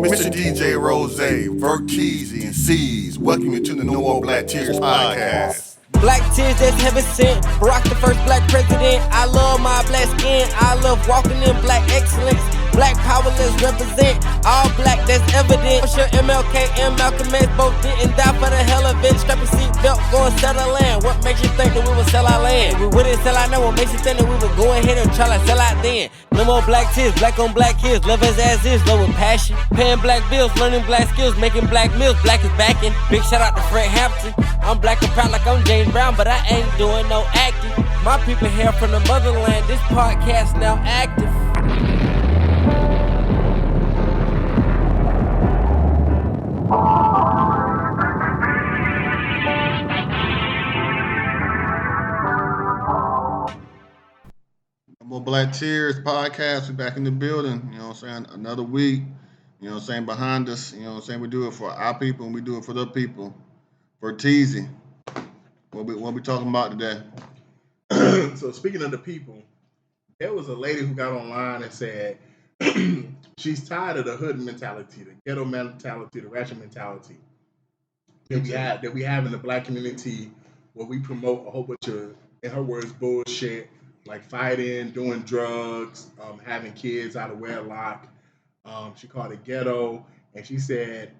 Mr. DJ Rose, Verkeezy, and C's. Welcome you to the No More Black Tears podcast. Black tears that's heaven sent. Barack the first black president. I love my black skin. I love walking in black excellence. Black power, let's represent. All black, that's evident. I'm sure MLK and Malcolm X both didn't die for the hell of it. Strap a seatbelt, go and sell the land. What makes you think that we would sell our land? We wouldn't sell out now. What makes you think that we would go ahead and try to sell out then? No more black tears, black on black kids. Love us as is, love with passion. Paying black bills, learning black skills, making black meals. Black is backing. Big shout out to Fred Hampton. I'm black and proud like I'm James Brown, but I ain't doing no acting. My people here from the motherland. This podcast now active. No More Black Tears podcast. We back in the building. You know what I'm saying? Another week. You know what I'm saying? Behind us. You know what I'm saying? We do it for our people and we do it for the people. For Teasy. What we talking about today? So speaking of the people, there was a lady who got online and said she's tired of the hood mentality, the ghetto mentality, the ratchet mentality that we have in the black community, where we promote a whole bunch of, in her words, bullshit, like fighting, doing drugs, having kids out of wedlock. She called it ghetto, and she said,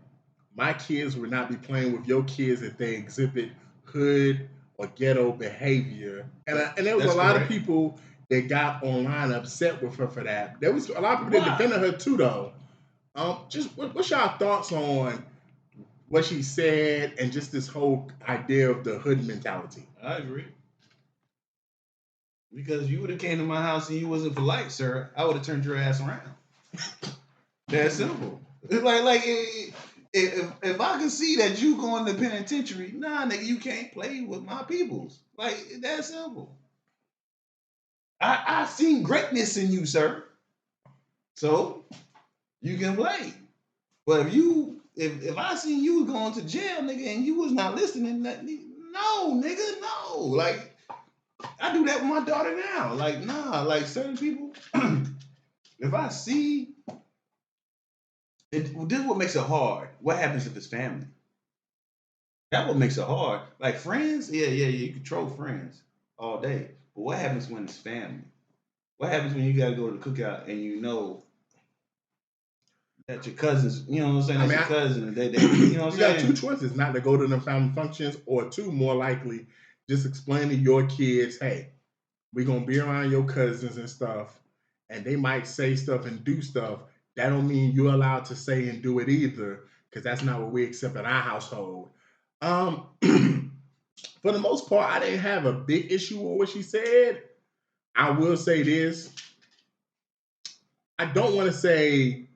my kids would not be playing with your kids if they exhibit hood or ghetto behavior. And there was a lot of people that got online upset with her for that. There was a lot of people that defended her too, though. Just what's y'all thoughts on what she said and just this whole idea of the hood mentality? I agree. Because you would have came to my house and you wasn't polite, sir, I would have turned your ass around. That's simple. It's like if I can see that you going to penitentiary, nah, nigga, you can't play with my peoples. Like, that's simple. I seen greatness in you, sir. So you can play. But if I seen you going to jail, nigga, and you was not listening, no, nigga, no. Like, I do that with my daughter now. Like, nah, like certain people, if I see, this is what makes it hard. What happens if it's family? That's what makes it hard. Like friends, yeah, you control friends all day. But what happens when it's family? What happens when you got to go to the cookout and you know that your cousins, you know what I'm saying, that's your cousin, and they you know what I'm saying? You got two choices, not to go to the family functions, or two, more likely, just explain to your kids, hey, we're going to be around your cousins and stuff, and they might say stuff and do stuff. That don't mean you're allowed to say and do it either, because that's not what we accept in our household. For the most part, I didn't have a big issue with what she said. I will say this. I don't want to say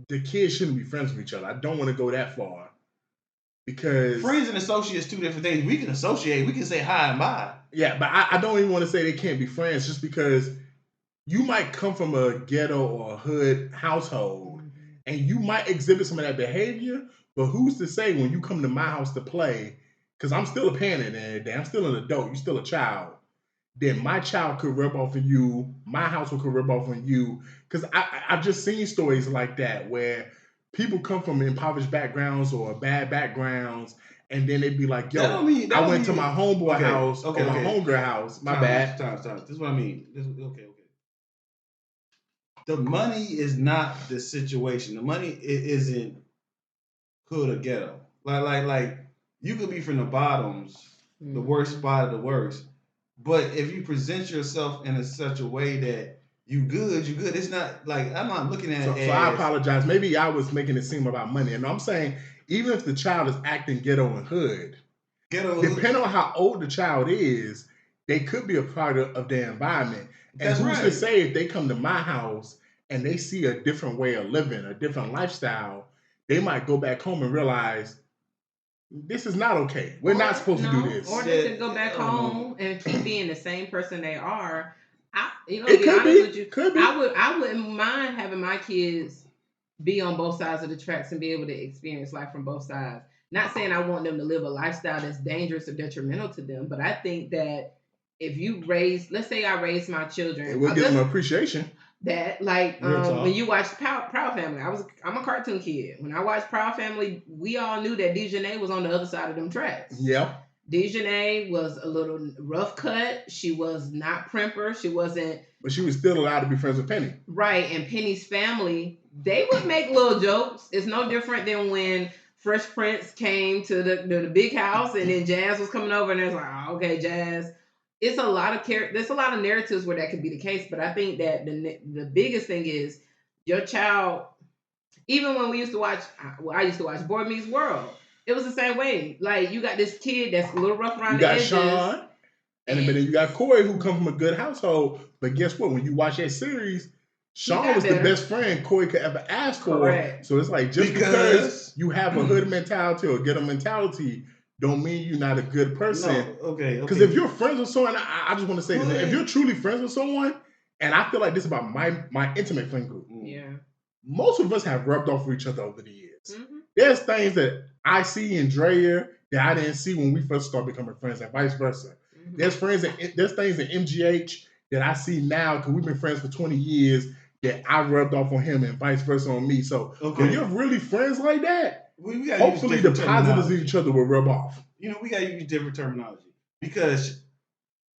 the kids shouldn't be friends with each other. I don't want to go that far. Because friends and associates, two different things. We can associate. We can say hi and bye. Yeah, but I don't even want to say they can't be friends, just because you might come from a ghetto or a hood household, and you might exhibit some of that behavior, but who's to say when you come to my house to play, because I'm still a parent at the end of the day, I'm still an adult, you're still a child, then my child could rub off on you, my household could rub off on you, because I've just seen stories like that where people come from impoverished backgrounds or bad backgrounds, and then they'd be like, yo, I went to my homeboy house or my homegirl house, my bad. This is what I mean. Okay. The money is not the situation. The money isn't hood or ghetto. Like you could be from the bottoms, the worst spot of the worst. But if you present yourself in such a way that you good. It's not like, I'm not looking at it. So I apologize. Maybe I was making it seem about money. And I'm saying, even if the child is acting ghetto and hood, depending on how old the child is, they could be a product of their environment. And who's to say if they come to my house and they see a different way of living, a different lifestyle, they might go back home and realize this is not okay. We're not supposed to do this. Or they could go back home and keep being the same person they are. It could be. Could be. I wouldn't mind having my kids be on both sides of the tracks and be able to experience life from both sides. Not saying I want them to live a lifestyle that's dangerous or detrimental to them, but I think that if you let's say I raise my children. It will give them appreciation. that. Like Real talk. when you watch Proud Family, I'm a cartoon kid. When I watched Proud Family, we all knew that Dejanay was on the other side of them tracks. Yeah. Dejanay was a little rough cut. She was not primper. She wasn't. But she was still allowed to be friends with Penny. Right, and Penny's family, they would make little jokes. It's no different than when Fresh Prince came to the big house, and then Jazz was coming over, and it's like, oh, okay, Jazz. It's a lot of there's a lot of narratives where that could be the case, but I think that the biggest thing is your child. Even when we used to watch, I used to watch Boy Meets World. It was the same way. Like you got this kid that's a little rough around the edges. You got Sean, and then you got Corey, who come from a good household. But guess what? When you watch that series, Sean was the best friend Corey could ever ask for. Correct. So it's like just because you have a hood mentality or ghetto mentality, don't mean you're not a good person. No, okay. Because if you're friends with someone, I just want to say this: if you're truly friends with someone, and I feel like this about my intimate friend group, most of us have rubbed off with each other over the years. Mm-hmm. There's things that I see in Drea that I didn't see when we first started becoming friends, and vice versa. Mm-hmm. There's things in MGH that I see now because we've been friends for 20 years that I rubbed off on him and vice versa on me. So when you're really friends like that, hopefully the positives of each other will rub off. You know, we gotta use different terminology because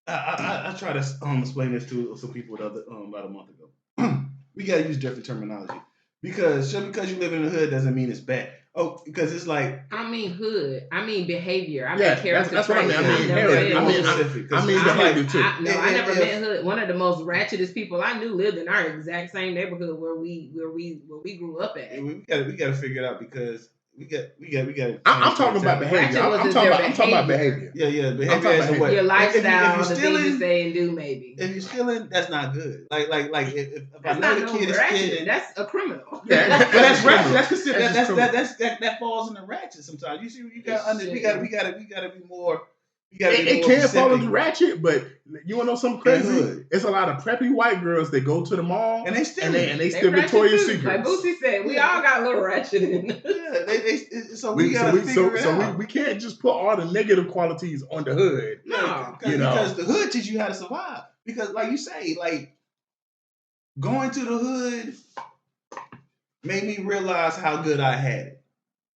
I try to explain this to some people about a month ago. We gotta use different terminology because just because you live in the hood doesn't mean it's bad. Oh, because it's like I don't mean hood. I mean behavior. I mean character. That's what I mean. I mean behavior too. I never met hood. One of the most ratchetest people I knew lived in our exact same neighborhood where we grew up at. And we gotta figure it out because we got. I'm talking about behavior. I'm talking about behavior. Yeah, behavior as a way. Your lifestyle, the things you say and do, maybe. If you're stealing, that's not good. Like if I know the kid is stealing, that's a criminal. Yeah, but that's ratchet. That's considered. That falls in the ratchet sometimes. You see, we gotta be more. It can fall into ratchet, but you want to know something crazy? It's a lot of preppy white girls that go to the mall and they steal Victoria's Secret. Like Boosie said, we all got a little ratchet in. So we gotta figure it out. We can't just put all the negative qualities on the hood. No, because the hood teaches you how to survive. Because, like you say, like going to the hood made me realize how good I had it.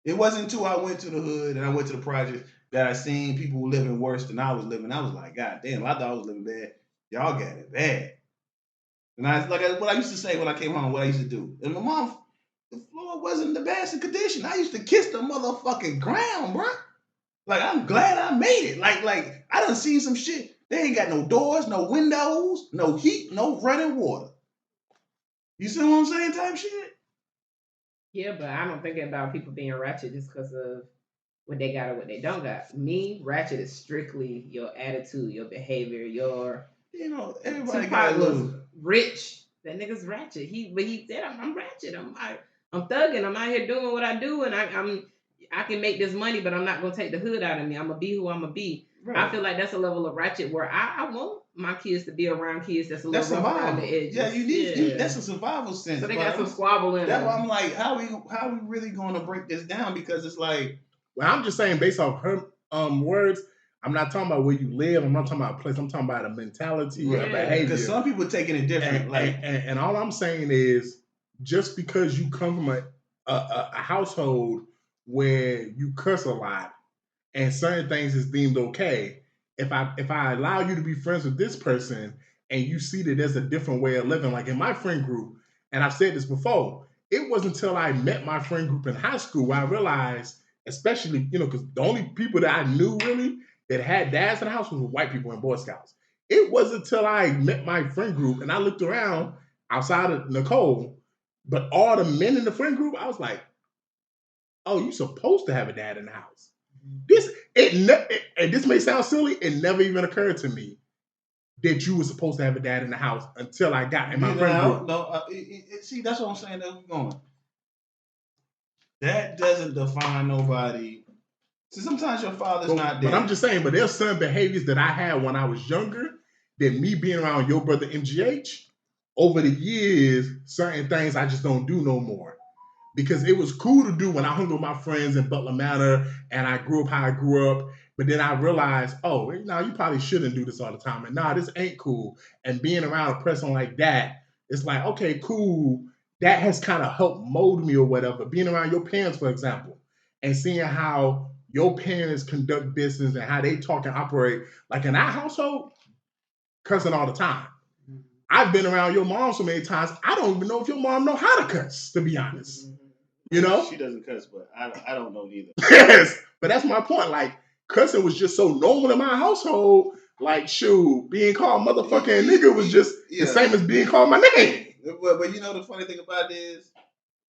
It wasn't until I went to the hood and I went to the project that I seen people living worse than I was living. I was like, God damn, I thought I was living bad. Y'all got it bad. And what I used to say when I came home, what I used to do. And my mom, the floor wasn't the best in condition. I used to kiss the motherfucking ground, bro. Like, I'm glad I made it. Like I done seen some shit. They ain't got no doors, no windows, no heat, no running water. You see what I'm saying type shit? Yeah, but I don't think about people being ratchet just because of what they got or what they don't got. Me, ratchet is strictly your attitude, your behavior, your. Everybody got a little. Rich, that nigga's ratchet. He said I'm ratchet. I'm thugging. I'm out here doing what I do, and I can make this money, but I'm not gonna take the hood out of me. I'm gonna be who I'm gonna be. Right. I feel like that's a level of ratchet where I want my kids to be around kids that's a little rough around the edges. Yeah, you need that's a survival sense. So they got some squabble in that's them. Why I'm like, how we really gonna break this down? Because it's like, well, I'm just saying based off her words. I'm not talking about where you live. I'm not talking about a place. I'm talking about a mentality, a behavior. Because some people taking it different. And all I'm saying is, just because you come from a household where you curse a lot and certain things is deemed okay, if I allow you to be friends with this person and you see that there's a different way of living, like in my friend group, and I've said this before, it wasn't until I met my friend group in high school where I realized, especially, because the only people that I knew really that had dads in the house was white people and Boy Scouts. It wasn't until I met my friend group and I looked around outside of Nicole, but all the men in the friend group, I was like, oh, you're supposed to have a dad in the house. And this may sound silly, it never even occurred to me that you were supposed to have a dad in the house until I got in my friend group. No, see, that's what I'm saying. That's going. That doesn't define nobody. So sometimes your father's not there. But I'm just saying, but there's some behaviors that I had when I was younger that me being around your brother MGH, over the years, certain things I just don't do no more. Because it was cool to do when I hung with my friends in Butler Manor and I grew up how I grew up. But then I realized, you probably shouldn't do this all the time. And this ain't cool. And being around a person like that it's like, okay, cool. That has kind of helped mold me or whatever. Being around your parents, for example, and seeing how your parents conduct business and how they talk and operate. Like in our household, cussing all the time. I've been around your mom so many times, I don't even know if your mom know how to cuss, to be honest. You know? She doesn't cuss, but I don't know either. Yes, but that's my point. Like, cussing was just so normal in my household. Like, shoot, being called motherfucking nigga was just the same as being called my name. But you know the funny thing about it is,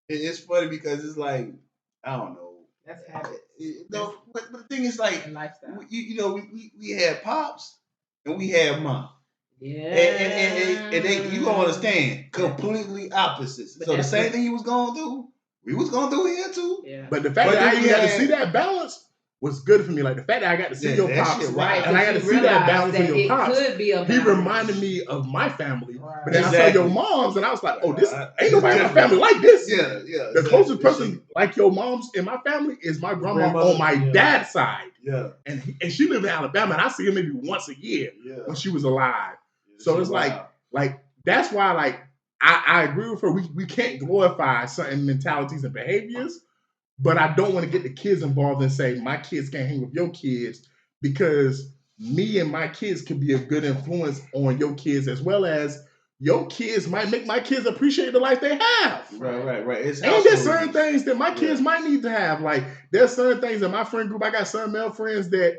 it's funny because it's like, I don't know. That's habit. No, but the thing is like, Lifestyle. We had pops and we had mom. Yeah. And they, you gonna understand, completely opposites. But So the that's same what- thing he was gonna do, we was gonna do here too. Yeah. But the fact But that I then even we got to had- see that balance was good for me. Like the fact that I got to see Yeah, your that pops, shit, Right, and I got to see that balance in your pops. Could be a He balance. reminded me of my family, Right. but then I saw Exactly. your moms, and I was like, "Oh, this Right. ain't nobody in my Different. family like this." Yeah. The closest person like your mom's in my family is my grandma on my dad's side, Yeah. and she lived in Alabama, and I see her maybe once a year Yeah. when she was alive. So it's Wow. like that's why like I agree with her. We can't glorify certain mentalities and behaviors, but I don't want to get the kids involved and say my kids can't hang with your kids, because me and my kids can be a good influence on your kids, as well as your kids might make my kids appreciate the life they have. Right. It's And there's household certain use. things that my kids might need to have. Like there's certain things in my friend group. I got some male friends that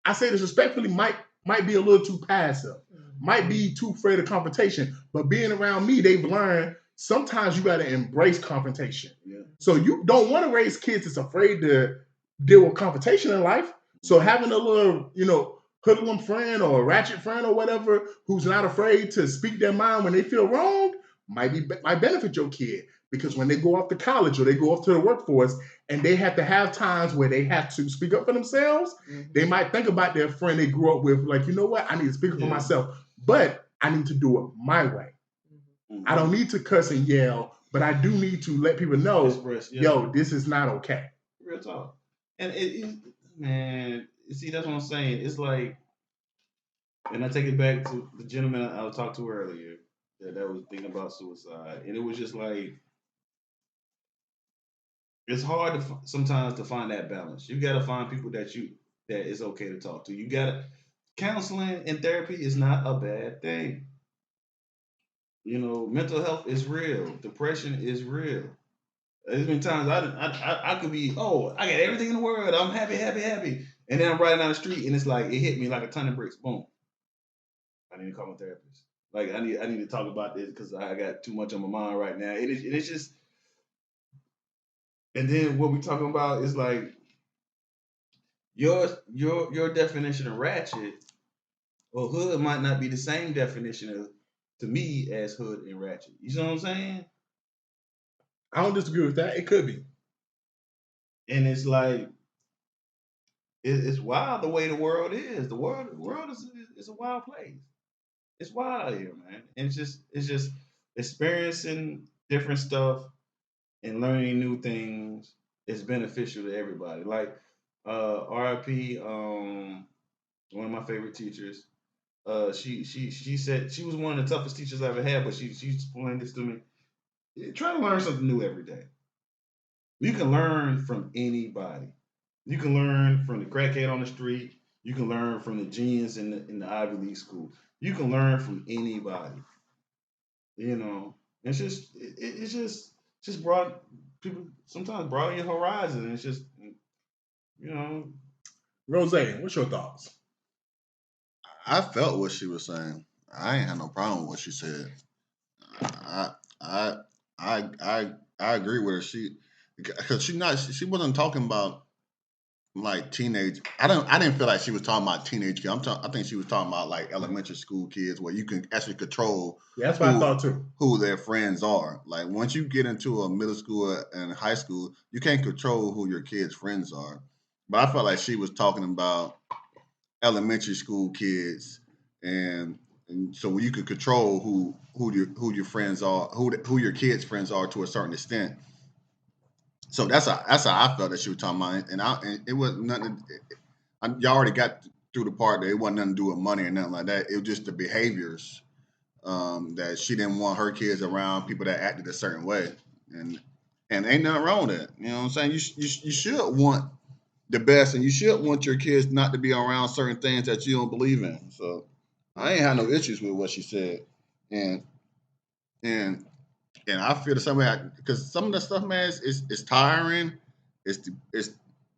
I say this respectfully might be a little too passive, might be too afraid of confrontation. But being around me, they've learned sometimes you got to embrace confrontation. Yeah. So you don't want to raise kids that's afraid to deal with confrontation in life. So having a little, hoodlum friend or a ratchet friend or whatever who's not afraid to speak their mind when they feel wronged might benefit your kid, because when they go off to college or they go off to the workforce and they have to have times where they have to speak up for themselves, they might think about their friend they grew up with, like, you know what, I need to speak up for myself, but I need to do it my way. I don't need to cuss and yell, but I do need to let people know, yo, this is not okay. Real talk. And man, see, that's what I'm saying. It's like, and I take it back to the gentleman I talked to earlier that was thinking about suicide, and it was just like, it's hard sometimes to find that balance. You got to find people that is okay to talk to. You got to, counseling and therapy is not a bad thing. Mental health is real. Depression is real. There's been times I could be, I got everything in the world. I'm happy. And then I'm riding down the street and it's like, it hit me like a ton of bricks. Boom. I need to call my therapist. Like, I need to talk about this because I got too much on my mind right now. It's just, and then what we talking about is like, your definition of ratchet or hood might not be the same definition to me as hood and ratchet. You know what I'm saying? I don't disagree with that. It could be. And it's like, it's wild the way the world is. The world is a wild place. It's wild here, man. And it's just experiencing different stuff and learning new things is beneficial to everybody. Like RIP, one of my favorite teachers. She said she was one of the toughest teachers I ever had, but she explained this to me. Try to learn something new every day. You can learn from anybody. You can learn from the crackhead on the street. You can learn from the genius in the Ivy League school. You can learn from anybody. It's just broad people sometimes broaden your horizon. It's just Rose, what's your thoughts? I felt what she was saying. I ain't had no problem with what she said. I agree with her. Because she wasn't talking about like teenage. I didn't feel like she was talking about teenage kids. I think she was talking about like elementary school kids where you can actually control. Yeah, that's what I thought too. Who their friends are. Like once you get into a middle school and high school, you can't control who your kids' friends are. But I felt like she was talking about elementary school kids, and so you could control who your friends are, who your kids' friends are to a certain extent. So that's how I felt that she was talking about, and it was nothing. Y'all already got through the part that it wasn't nothing to do with money or nothing like that. It was just the behaviors that she didn't want her kids around people that acted a certain way, and ain't nothing wrong with that. You know what I'm saying? You should want the best, and you should want your kids not to be around certain things that you don't believe in. So I ain't had no issues with what she said, and and I feel the same way because some of the stuff, man, is tiring, it's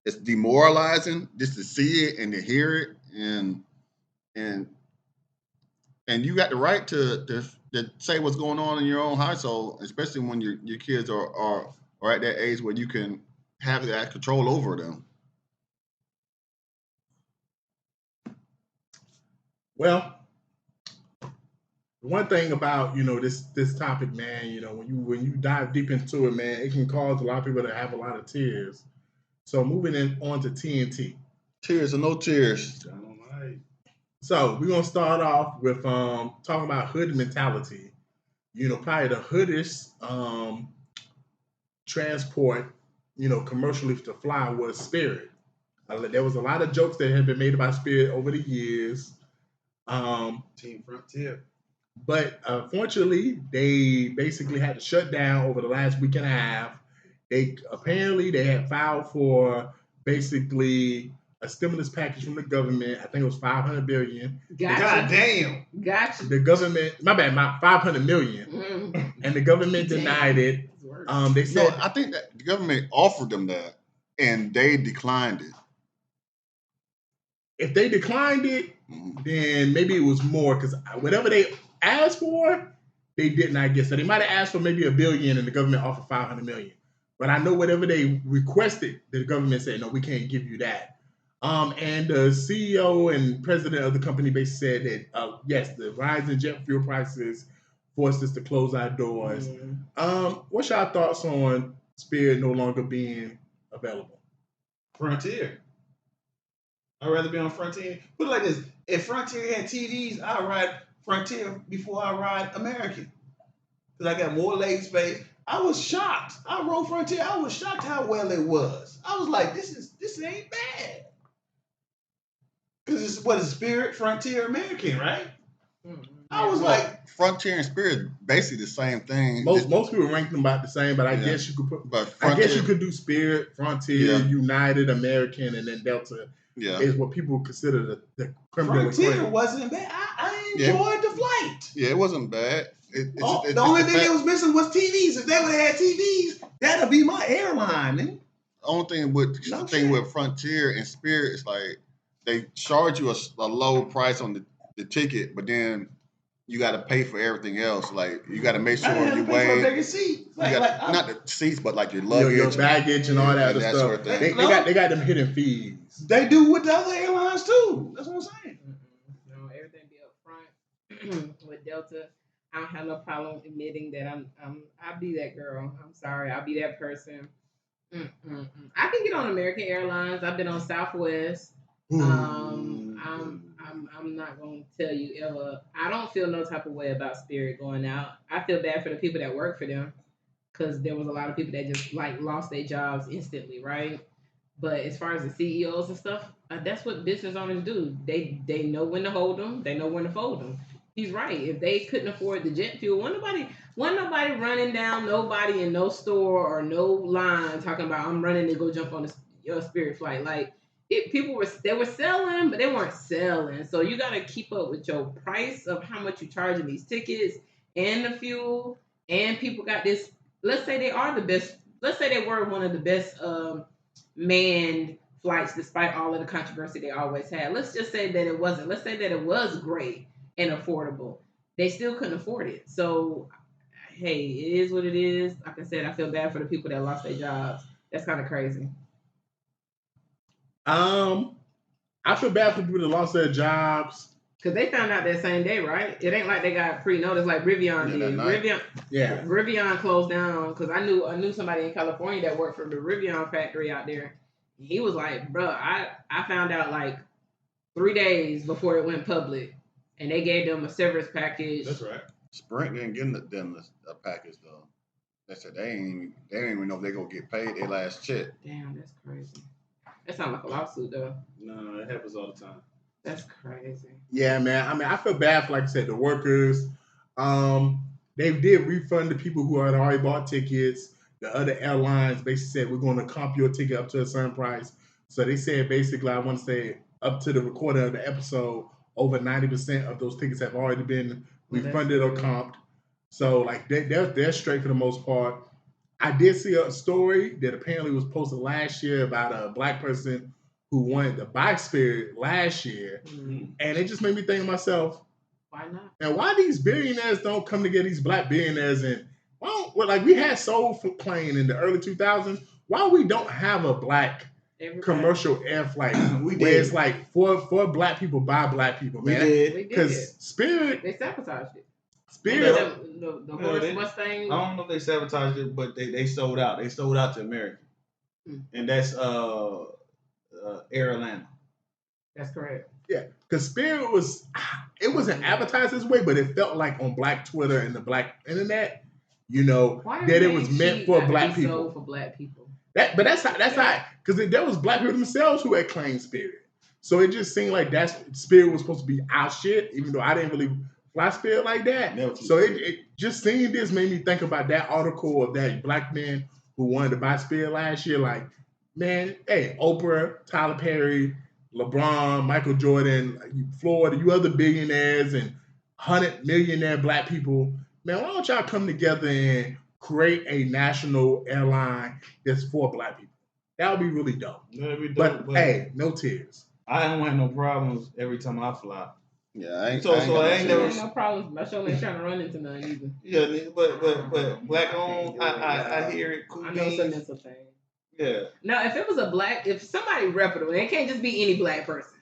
it's demoralizing just to see it and to hear it, and you got the right to say what's going on in your own household, especially when your kids are at that age where you can have that control over them. Well, one thing about this topic, man, when you dive deep into it, man, it can cause a lot of people to have a lot of tears. So moving in on to TNT. Tears or no tears. So we're gonna start off with talking about hood mentality. Probably the hoodest transport, commercially to fly was Spirit. There was a lot of jokes that had been made about Spirit over the years. Team Frontier. But unfortunately, they basically had to shut down over the last week and a half. They had filed for basically a stimulus package from the government. I think it was $500 billion. Gotcha. God damn. Gotcha. The government, my bad, my $500 million, and the government denied it. They said, No, I think that the government offered them that, and they declined it. if they declined it, then maybe it was more because whatever they asked for, they did not get. So they might have asked for maybe $1 billion, and the government offered $500 million. But I know whatever they requested, the government said, no, we can't give you that. And the CEO and president of the company basically said that, yes, the rise in jet fuel prices forced us to close our doors. What's your thoughts on Spirit no longer being available? Frontier. I'd rather be on Frontier. Put it like this: if Frontier had TVs, I'd ride Frontier before I ride American, because I got more leg space. I was shocked. I rode Frontier. I was shocked how well it was. I was like, this ain't bad. Because it's what is Spirit, Frontier, American, right? I was like, Frontier and Spirit basically the same thing. Most people rank them about the same, but I guess you could put. But I guess you could do Spirit, Frontier, United, American, and then Delta. Yeah, is what people consider the criminal. Frontier wasn't bad. I enjoyed the flight. Yeah, it wasn't bad. The only thing that was missing was TVs. If they would have had TVs, that'd be my airline. Man. The only thing with Frontier and Spirit is like they charge you a low price on the ticket, but then you got to pay for everything else. Like you got to make sure you weigh. For a bigger seat. Not the seats, but like your luggage, your baggage, and all that other stuff. Sort of thing. They got them hidden fees. They do with the other airlines too. That's what I'm saying. No, everything be up front with Delta. I don't have no problem admitting that I'll be that girl. I'm sorry, I'll be that person. I can get on American Airlines. I've been on Southwest. I'm not gonna tell you ever. I don't feel no type of way about Spirit going out. I feel bad for the people that work for them because there was a lot of people that just like lost their jobs instantly, right? But as far as the CEOs and stuff, that's what business owners do. They know when to hold them. They know when to fold them. He's right. If they couldn't afford the jet fuel, wasn't nobody running down nobody in no store or no line talking about I'm running to go jump on your Spirit flight. Like people were selling, but they weren't selling. So you got to keep up with your price of how much you charging these tickets and the fuel. And people got this. Let's say they are the best. Let's say they were one of the best manned flights, despite all of the controversy they always had. Let's just say that it wasn't. Let's say that it was great and affordable. They still couldn't afford it. So, hey, it is what it is. Like I said, I feel bad for the people that lost their jobs. That's kind of crazy. I feel bad for people that lost their jobs. Because they found out that same day, right? It ain't like they got pre-notice like Rivian did. Rivian closed down because I knew somebody in California that worked for the Rivian factory out there. He was like, bro, I found out like 3 days before it went public. And they gave them a severance package. That's right. Sprint didn't give them a package though. They said they didn't even know if they're gonna get paid their last check. Damn, that's crazy. That sounds like a lawsuit though. No, it happens all the time. That's crazy. Yeah, man. I mean, I feel bad for, like I said, the workers. They did refund the people who had already bought tickets. The other airlines basically said we're going to comp your ticket up to a certain price. So they said basically, I want to say up to the recording of the episode, over 90% of those tickets have already been refunded or comped. So like they're straight for the most part. I did see a story that apparently was posted last year about a black person who wanted to buy Spirit last year, and it just made me think to myself, why not? and why these billionaires don't come together, these black billionaires, and like we had Soul playing in the early 2000s. Why we don't have a black commercial air flight where it's like for black people by black people, man? We did. Because Spirit, they sabotaged it. Spirit, the horse Mustang. I don't know if they sabotaged it, but they sold out. They sold out to America, and that's Air Atlanta. That's correct. Yeah, because Spirit wasn't advertised this way, but it felt like on black Twitter and the black internet, that it was meant for black people. Sold for black people. But that's how, because there was black people themselves who had claimed Spirit. So it just seemed like Spirit was supposed to be our shit, even though I didn't really fly Spirit like that. No. So it just seeing this made me think about that article of that black man who wanted to buy Spirit last year. Like, man, hey, Oprah, Tyler Perry, LeBron, Michael Jordan, Florida, you other billionaires and 100 millionaire black people, man, why don't y'all come together and create a national airline that's for black people? That would be really dope. That'd be dope, but hey, no tears. I don't have no problems every time I fly. Yeah, I ain't never no problems. My show ain't trying to run into none either. Yeah, but black owned, I hear it. Cool. I know it's a mental thing. Yeah. Now, if somebody reputable, it can't just be any black person.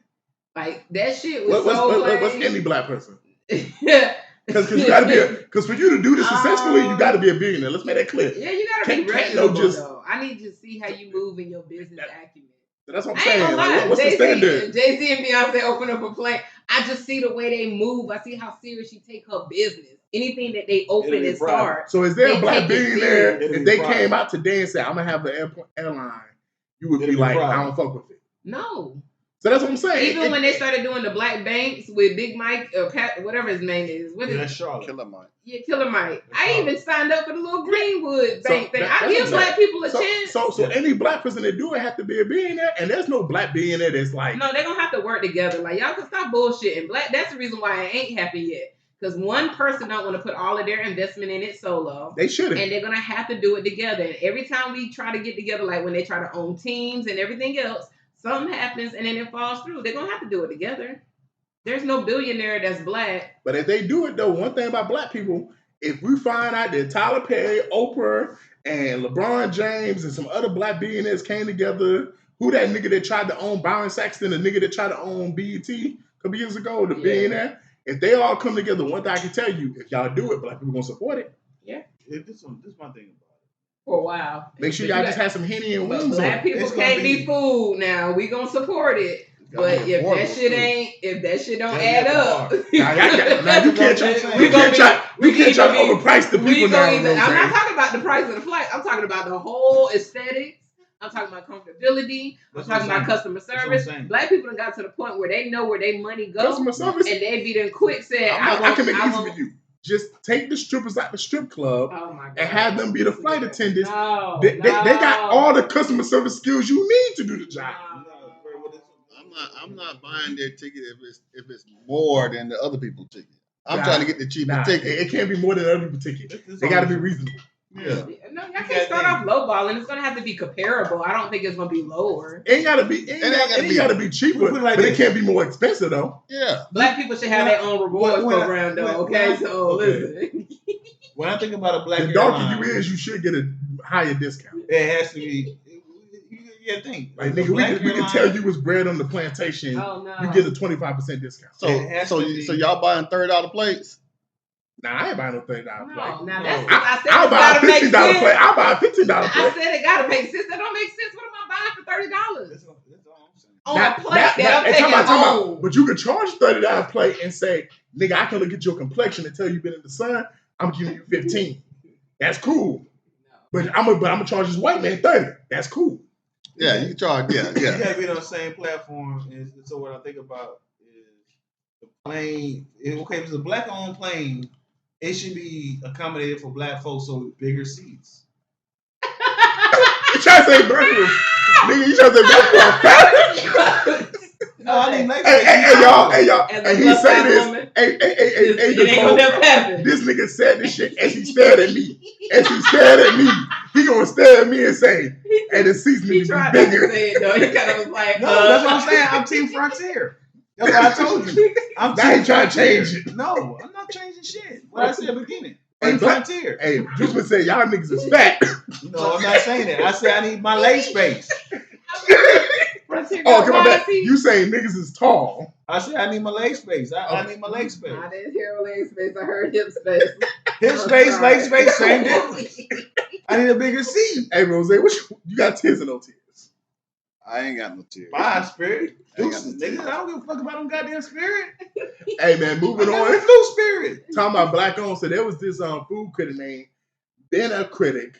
Like that shit was what's any black person? Because you gotta be because for you to do this successfully, you gotta be a billionaire. Let's make that clear. Yeah, you gotta be reputable. Though. I need to see how you move in your business acumen. That's what I'm saying. Like, what's the standard? Jay-Z and Beyonce open up a plane. I just see the way they move. I see how serious she take her business. Anything that they open is hard. So is there a black billionaire, if they came out today and said, I'm going to have an airline, you would be like, I don't fuck with it? No. So that's what I'm saying. Even when they started doing the black banks with Big Mike, or Pat, whatever his name is. That's Charlotte. Killer Mike. Yeah, Killer Mike. I even signed up for the little Greenwood bank thing. I give black people a chance. So any black person that do it have to be a billionaire, and there's no black billionaire that's like. No, they're going to have to work together. Like, y'all can stop bullshitting. That's the reason why I ain't happy yet. Because one person don't want to put all of their investment in it solo. They shouldn't. And they're going to have to do it together. And every time we try to get together, like when they try to own teams and everything else, something happens and then it falls through. They're going to have to do it together. There's no billionaire that's black. But if they do it, though, one thing about black people, if we find out that Tyler Perry, Oprah, and LeBron James and some other black billionaires came together, who that nigga that tried to own Byron Saxton, the nigga that tried to own BET a couple years ago, the billionaire, if they all come together, one thing I can tell you, if y'all do it, black people going to support it. Yeah. This is my thing about it. For a while. Make sure y'all just have some Henny and wings on it. Black people can't be fooled now. We going to support it. But if that shit don't add up. Now you can't try to overprice the people now. I'm not talking about the price of the flight. I'm talking about the whole aesthetics. I'm talking about comfortability. I'm talking about customer service. Black people done got to the point where they know where their money goes. Customer service. And they be done quick said, I can make it easy for you. Just take the strippers out the strip club and have them be the flight attendants. They got all the customer service skills you need to do the job. I'm not buying their ticket if it's more than the other people's ticket. I'm trying to get the cheapest ticket. It can't be more than other people's ticket. They got to be reasonable. Yeah. No, y'all can't start off lowballing. It's gonna have to be comparable. I don't think it's gonna be lower. It ain't gotta be cheaper, but it can't be more expensive though. Yeah. Black people should have their own rewards program though. Listen. When I think about a black, the darker you is, you should get a higher discount. It has to be. Think like nigga, we can tell you was bred on the plantation. Oh, no. You get a 25% discount. So y'all buying $30 plates? Nah, I ain't buying no $30 plate. Now that's I said I'll buy a $15 plate. I'll buy a $15 plate. I said it gotta make sense. That don't make sense. What am I buying for $30? That's all I'm saying. On a plate that I'm taking home. But you could charge $30 plate and say, nigga, I can look at your complexion and tell you've been in the sun. I'm giving you 15. That's cool. But I'm gonna charge this white man 30. That's cool. Yeah, you can charge. Yeah. You gotta be on the same platform. And so what I think about is the plane. Okay, if it's a black-owned plane, it should be accommodated for black folks, so with bigger seats. You trying to say burger? Nigga, you trying to say burger? No, I mean like Hey, y'all. As a And he plus say size this. woman, Hey, it ain't gonna never happen. this nigga said this shit as he stared at me. As he stared at me, he gonna stare at me and say, "Hey, the seats need He to tried be not to bigger." say it though. He kind of was like, No, that's what I'm saying. I'm Team Frontier. That's what I told you. I'm Now he Team trying to Frontier. change it. No, I'm not changing shit. What I said at the beginning. Hey, Team black- Frontier. Hey, Juiceman said y'all niggas is fat. No, I'm not saying that. I said I need my leg space. Frontier Oh, got come on wide back. seats. You saying niggas is tall? I said I need my leg space. I need my leg space. I didn't hear leg space. I heard hip space. Hip space, leg space, same difference. I need a bigger seat. Hey, Rose, what you got tears or no tears? I ain't got no tears. Fine, Spirit. I ain't got no Nigga, tears. I don't give a fuck about them goddamn Spirit. Hey man, moving I got on. a flu Spirit. Talking about black owned. So there was this food critic named Ben a Critic,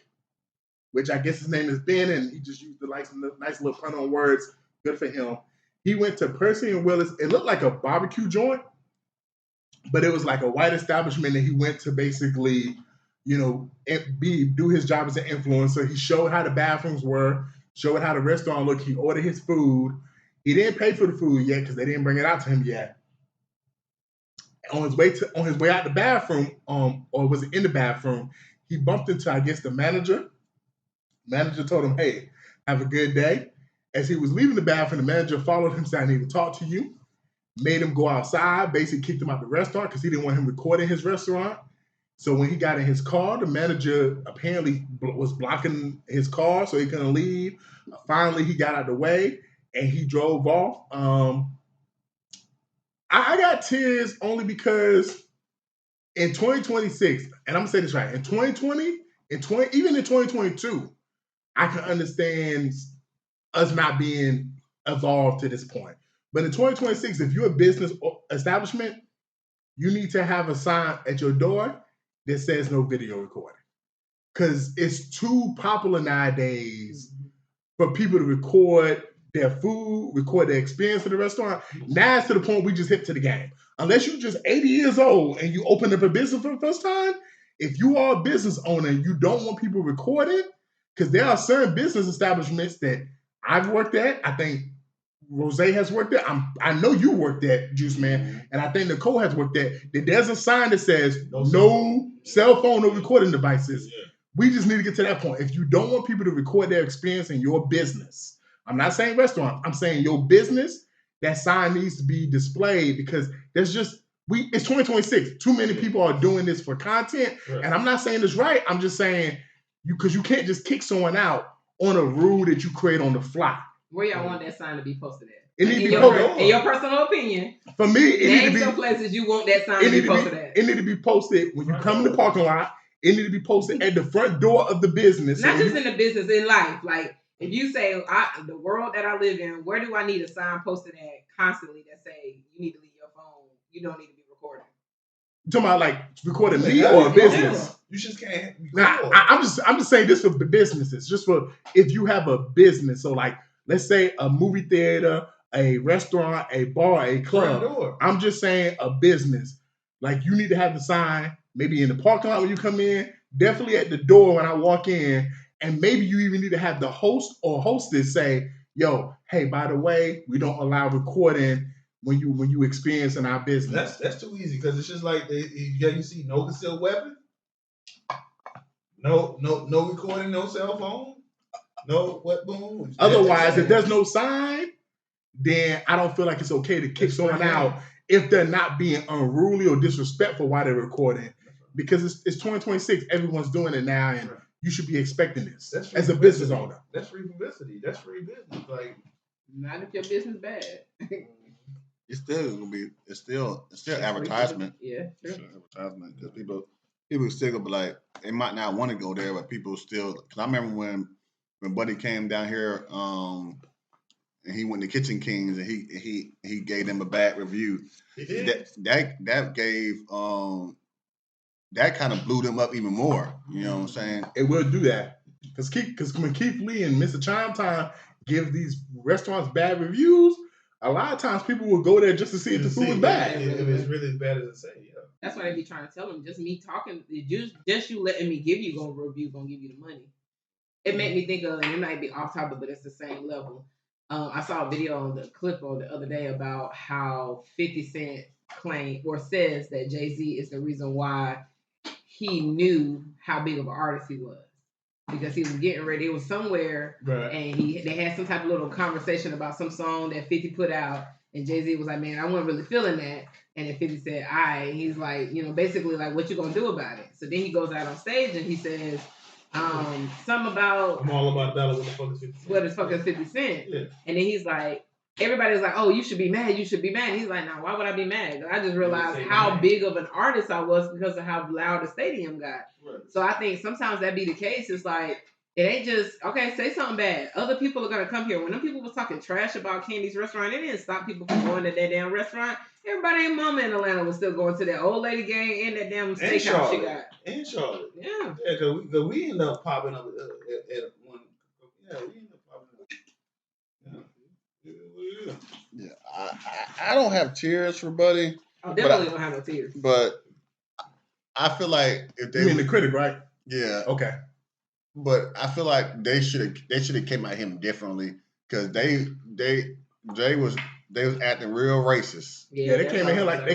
which I guess his name is Ben, and he just used the nice little pun on words. Good for him. He went to Percy and Willis. It looked like a barbecue joint, but it was like a white establishment, and he went to basically, do his job as an influencer. He showed how the bathrooms were, showed how the restaurant looked. He ordered his food. He didn't pay for the food yet because they didn't bring it out to him yet. On his way out the bathroom, or was it in the bathroom, he bumped into, I guess, the manager. Manager told him, "Hey, have a good day." As he was leaving the bathroom, the manager followed him, said, "I need to talk to you." Made him go outside, basically kicked him out the restaurant because he didn't want him recording his restaurant. So when he got in his car, the manager apparently was blocking his car so he couldn't leave. Finally, he got out the way and he drove off. I got tears only because in 2026, and I'm gonna say this right, in 2020, even in 2022, I can understand us not being evolved to this point. But in 2026, if you're a business establishment, you need to have a sign at your door that says no video recording. Because it's too popular nowadays for people to record their food, record their experience in the restaurant. Now it's to the point we just hip to the game. Unless you're just 80 years old and you open up a business for the first time, if you are a business owner and you don't want people recording, because there are certain business establishments that I've worked at, I think Rose has worked at, I know you worked at, Juice Man, and I think Nicole has worked at, that there's a sign that says no cell phone or recording devices. Yeah. We just need to get to that point. If you don't want people to record their experience in your business, I'm not saying restaurant, I'm saying your business, that sign needs to be displayed because there's just, it's 2026. Too many people are doing this for content. Right. And I'm not saying this right. I'm just saying because you can't just kick someone out on a rule that you create on the fly. Where y'all want that sign to be posted at? It needs to be posted. In your personal opinion. For me, it needs to be some places you want that sign to be posted at. It need to be posted when you come in the parking lot. It need to be posted at the front door of the business. Not just in the business, in life. Like if you say the world that I live in, where do I need a sign posted at constantly that say you need to leave your phone? You don't need to be recording. You talking about like recording me or a business? Yeah. You just can't. I'm just saying this for the businesses. Just for if you have a business. So like let's say a movie theater, a restaurant, a bar, a club. I'm just saying a business. Like you need to have the sign maybe in the parking lot when you come in, definitely at the door when I walk in, and maybe you even need to have the host or hostess say, "Yo, hey, by the way, we don't allow recording when you experience in our business." That's too easy because it's just like you see no concealed weapon, no recording, no cell phone, no what boom. Otherwise, if there's no sign, then I don't feel like it's okay to kick someone out if they're not being unruly or disrespectful while they're recording. Because it's 2026, everyone's doing it now, and you should be expecting this as a business owner. That's free publicity. That's free business. Like, not if your business bad. It's still gonna be. It's still advertisement. Yeah, sure. Advertisement because people still gonna be like they might not want to go there, but people still. Because I remember when Buddy came down here, and he went to Kitchen Kings, and he gave them a bad review. That gave that kind of blew them up even more. You know what I'm saying? It will do that because when Keith Lee and Mr. Chime Time give these restaurants bad reviews, a lot of times people will go there just to see if the food is bad. If it's really as bad as it say, yeah. That's why they be trying to tell them, just me talking, just you letting me give you review, gonna give you the money. It made me think of, and it might be off topic, but it's the same level. I saw a video on the clip on the other day about how 50 Cent claimed or says that Jay-Z is the reason why he knew how big of an artist he was. Because he was getting ready, it was somewhere, Right. and they had some type of little conversation about some song that 50 put out, and Jay-Z was like, man, I wasn't really feeling that. And then 50 said, all right. He's like, basically like, what you gonna do about it? So then he goes out on stage and he says, something about I'm all about dollar. What the fuck is 50 Cent? What is fucking 50 Cent? Yeah. And then he's like, everybody's like, oh, you should be mad. You should be mad. And he's like, nah, why would I be mad? I just realized how big of an artist I was because of how loud the stadium got. Right. So I think sometimes that be the case. It's like, it ain't just, okay, say something bad. Other people are going to come here. When them people was talking trash about Candy's restaurant, it didn't stop people from going to that damn restaurant. Everybody and mama in Atlanta was still going to that old lady gang and that damn steakhouse she got. In Charlotte. Yeah. Yeah, because we end up popping up at one. Yeah, we end up popping up. Yeah, I don't have tears for Buddy. I definitely don't have no tears. But I feel like if they You mean the critic, right? Yeah. Okay. But I feel like they should have came at him differently because they was acting real racist. Yeah, they came in here like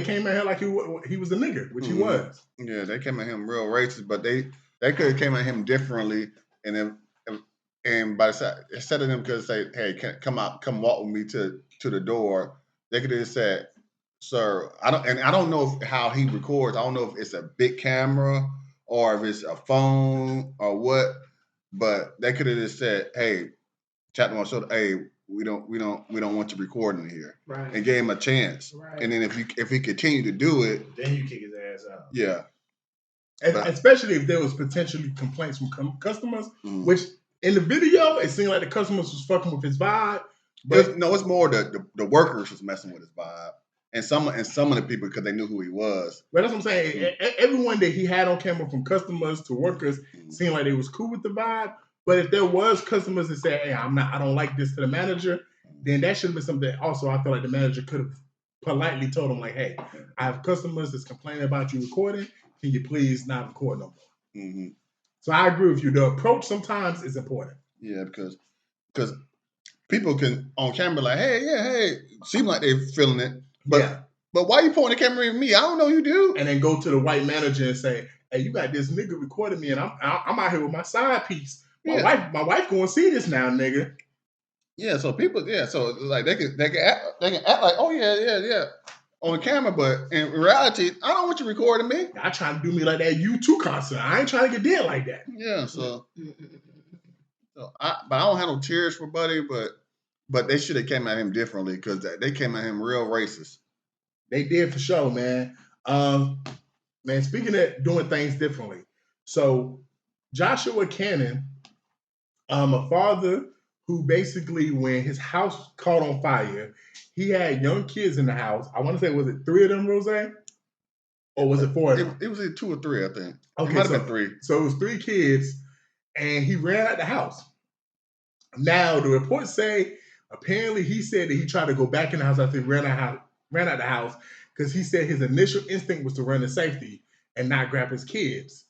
he was a nigger, which he was. Yeah, they came at him real racist, but they could have came at him differently, and by the side, instead of them could say, "Hey, come walk with me to the door," they could have just said, "Sir, I don't know how he records. I don't know if it's a big camera or if it's a phone or what." But they could have just said, "Hey, chat on my shoulder. Hey, we don't want you recording here," right? And gave him a chance. Right. And then if he continued to do it, then you kick his ass out. Yeah. Especially if there was potentially complaints from customers, which in the video it seemed like the customers was fucking with his vibe. But no, it's more the workers was messing with his vibe. And some of the people because they knew who he was. But that's what I'm saying. Everyone that he had on camera, from customers to workers, seemed like they was cool with the vibe. But if there was customers that said, "Hey, I don't like this," to the manager, then that should have been something that also I feel like the manager could have politely told him, like, "Hey, I have customers that's complaining about you recording. Can you please not record no more?" Mm-hmm. So I agree with you. The approach sometimes is important. Yeah, because people can on camera like, hey, seem like they're feeling it. But why you pointing the camera at me? I don't know you do. And then go to the white manager and say, "Hey, you got this nigga recording me, and I'm out here with my side piece. My wife gonna see this now, nigga." Yeah, so people, so like they can act like, "Oh yeah," on camera, but in reality, I don't want you recording me. I trying to do me like that U2 concert. I ain't trying to get dead like that. Yeah, but I don't have no tears for Buddy, but they should have came at him differently because they came at him real racist. They did for sure, man. Man, speaking of doing things differently, so Joshua Cannon, a father who basically, when his house caught on fire, he had young kids in the house. I want to say, was it 3 of them, Rose? Or was it 4 of them? It was 2 or 3, I think. Okay, it might have been 3. So it was 3 kids, and he ran out the house. Now, the reports say, apparently he said that he tried to go back in the house after he ran out the house because he said his initial instinct was to run to safety and not grab his kids.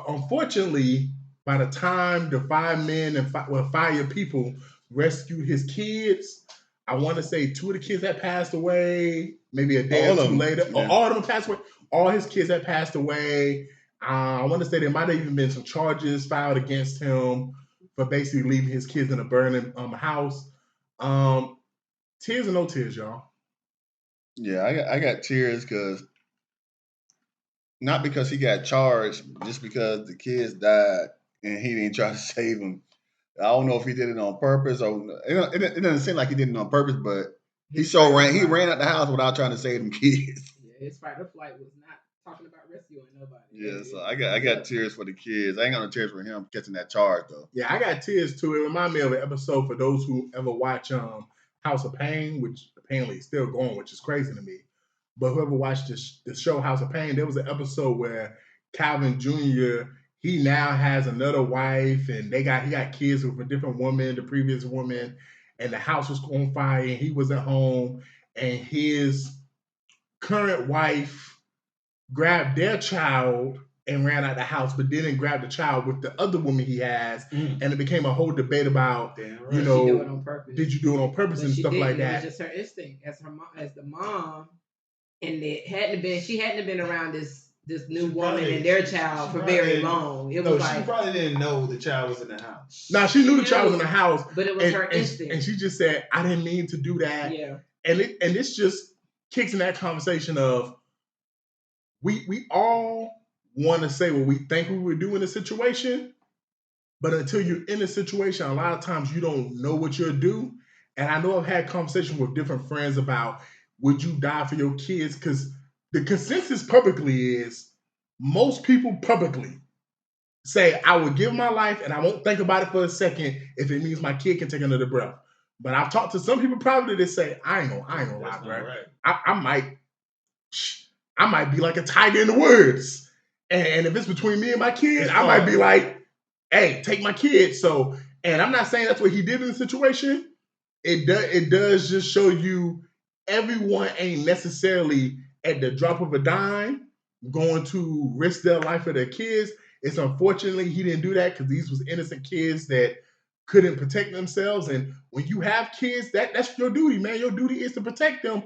Unfortunately, by the time the 5 men and 5 people rescued his kids, I want to say 2 of the kids had passed away, maybe a day or 2 later. Yeah. All of them passed away. All his kids had passed away. I want to say there might have even been some charges filed against him for basically leaving his kids in a burning house. Tears or no tears, y'all? Yeah, I got tears because not because he got charged, just because the kids died and he didn't try to save them. I don't know if he did it on purpose or it doesn't seem like he did it on purpose, but he ran out the house without trying to save them kids. Yeah, his fight or flight was not talking about rescuing nobody. Yeah, so I got tears for the kids. I ain't got no tears for him catching that charge though. Yeah, I got tears too. It reminded me of an episode for those who ever watch House of Pain, which apparently is still going, which is crazy to me. But whoever watched the show House of Pain, there was an episode where Calvin Jr., he now has another wife, and he got kids with a different woman, the previous woman, and the house was on fire, and he was at home, and his current wife grabbed their child and ran out the house, but didn't grab the child with the other woman he has, and it became a whole debate about, Damn right. you Did she do know, it on purpose? did you do it on purpose But and she stuff like didn't. It that. was just her instinct as her mom, as the mom, and it hadn't been. She hadn't been around this new woman and their child for very long. It was she like probably didn't know the child was in the house. Now she knew the child was in the house, but it was her instinct, and she just said, "I didn't mean to do that." Yeah, and this just kicks in that conversation of we all want to say what we think we would do in a situation, but until you're in a situation, a lot of times you don't know what you'll do. And I know I've had conversations with different friends about would you die for your kids? Because the consensus publicly is most people publicly say I would give my life and I won't think about it for a second if it means my kid can take another breath. But I've talked to some people probably that say I ain't gonna lie, bro. Right. I might be like a tiger in the woods, and if it's between me and my kid, I might be like, hey, take my kid. So, and I'm not saying that's what he did in the situation. It does just show you everyone ain't necessarily at the drop of a dime going to risk their life for their kids. It's unfortunately he didn't do that because these was innocent kids that couldn't protect themselves. And when you have kids, that's your duty, man. Your duty is to protect them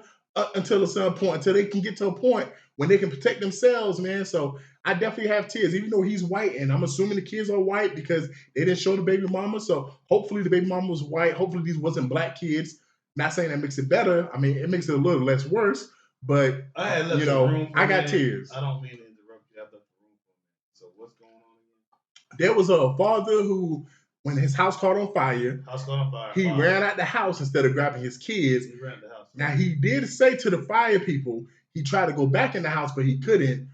until a certain point, until they can get to a point when they can protect themselves, man. So I definitely have tears, even though he's white, and I'm assuming the kids are white because they didn't show the baby mama. So hopefully the baby mama was white. Hopefully these wasn't black kids. Not saying that makes it better. I mean, it makes it a little less worse. But you know, I got tears. I don't mean to interrupt you. I left the room for a minute. So what's going on again? There was a father who, when his house caught on fire, he ran out the house instead of grabbing his kids. He ran out the house. Now he did say to the fire people, he tried to go back in the house, but he couldn't.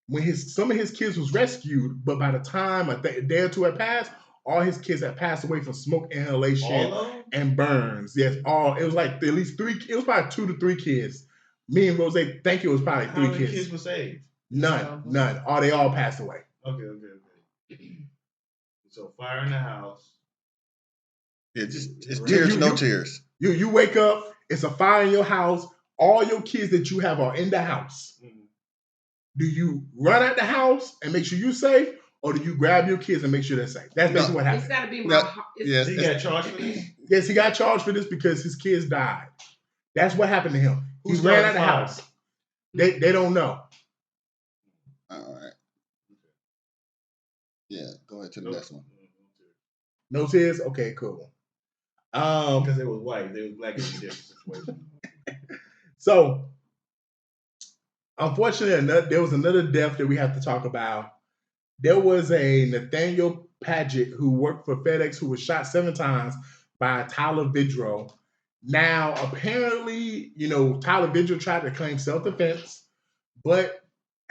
When some of his kids was rescued, but by the time a day or two had passed, all his kids had passed away from smoke inhalation and burns. Yes, all it was like at least 3. It was probably 2 to 3 kids. Me and Rose think it was probably 3 kids. How many kids were saved? None. They all passed away. Okay. So fire in the house. It's tears, no tears. You wake up, it's a fire in your house. All your kids that you have are in the house. Mm-hmm. Do you run out the house and make sure you're safe, or do you grab your kids and make sure they're safe? That's basically what happened. It's got to be yes, he got charged for this. Yes, he got charged for this because his kids died. That's what happened to him. He ran out the house. They don't know. All right. Yeah, go ahead to the next one. No tears? Okay, cool. Because they was white, they was black in a different situation. So, unfortunately, there was another death that we have to talk about. There was a Nathaniel Paget who worked for FedEx who was shot 7 times by Tyler Vidro. Now, apparently, Tyler Vidro tried to claim self-defense, but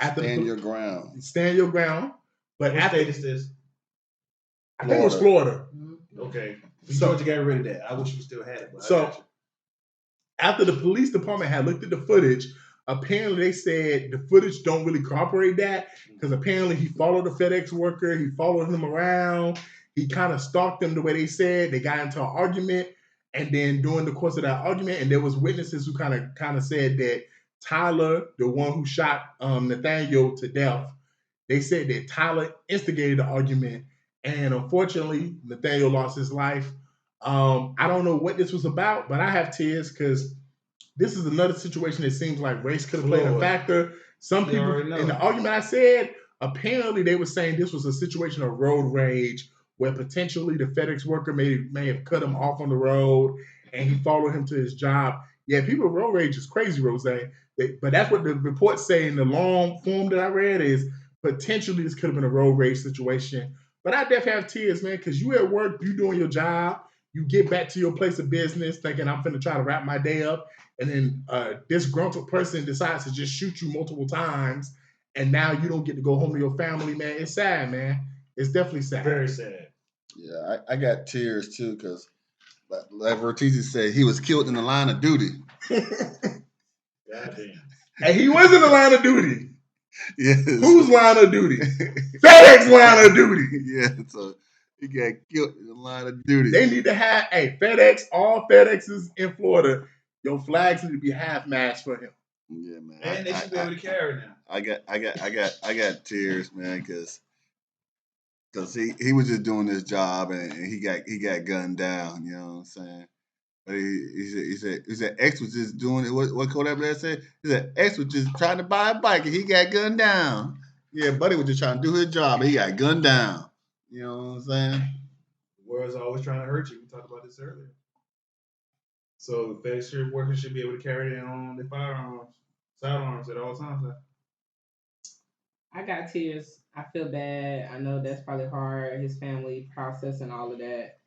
after stand your ground. Stand your ground. But what state is this? I think it was Florida. Okay. So Georgia got rid of that. I wish we still had it. But so after the police department had looked at the footage, apparently they said the footage don't really corroborate that because apparently he followed the FedEx worker. He followed him around. He kind of stalked them the way they said. They got into an argument. And then during the course of that argument, and there was witnesses who kind of said that Tyler, the one who shot Nathaniel to death, they said that Tyler instigated the argument. And unfortunately, Nathaniel lost his life. I don't know what this was about, but I have tears because this is another situation that seems like race could have played a factor. Some people in the argument I said, apparently they were saying this was a situation of road rage where potentially the FedEx worker may have cut him off on the road and he followed him to his job. Yeah, people road rage is crazy, Rose. But that's what the reports say in the long form that I read is potentially this could have been a road rage situation. But I definitely have tears, man, because you at work, you doing your job, you get back to your place of business thinking I'm finna try to wrap my day up, and then this disgruntled person decides to just shoot you multiple times, and now you don't get to go home to your family, man. It's sad, man. It's definitely sad. Very sad. Yeah, I got tears too because, like Richy said, he was killed in the line of duty. Goddamn. And he was in the line of duty. Yes. Whose line of duty? FedEx line of duty. Yeah, so he got killed in the line of duty. They need to have, FedEx, all FedExes in Florida, your flags need to be half-mast for him. Yeah, man. And they should be able to carry now. I got tears, man, because he was just doing his job and he got gunned down. You know what I'm saying? But he said X was just doing it. What Kodak Black said? He said X was just trying to buy a bike and he got gunned down. Yeah, Buddy was just trying to do his job and he got gunned down. You know what I'm saying? The world's always trying to hurt you. We talked about this earlier. So FedEx workers should be able to carry their own sidearms at all times. I got tears. I feel bad. I know that's probably hard. His family processing all of that,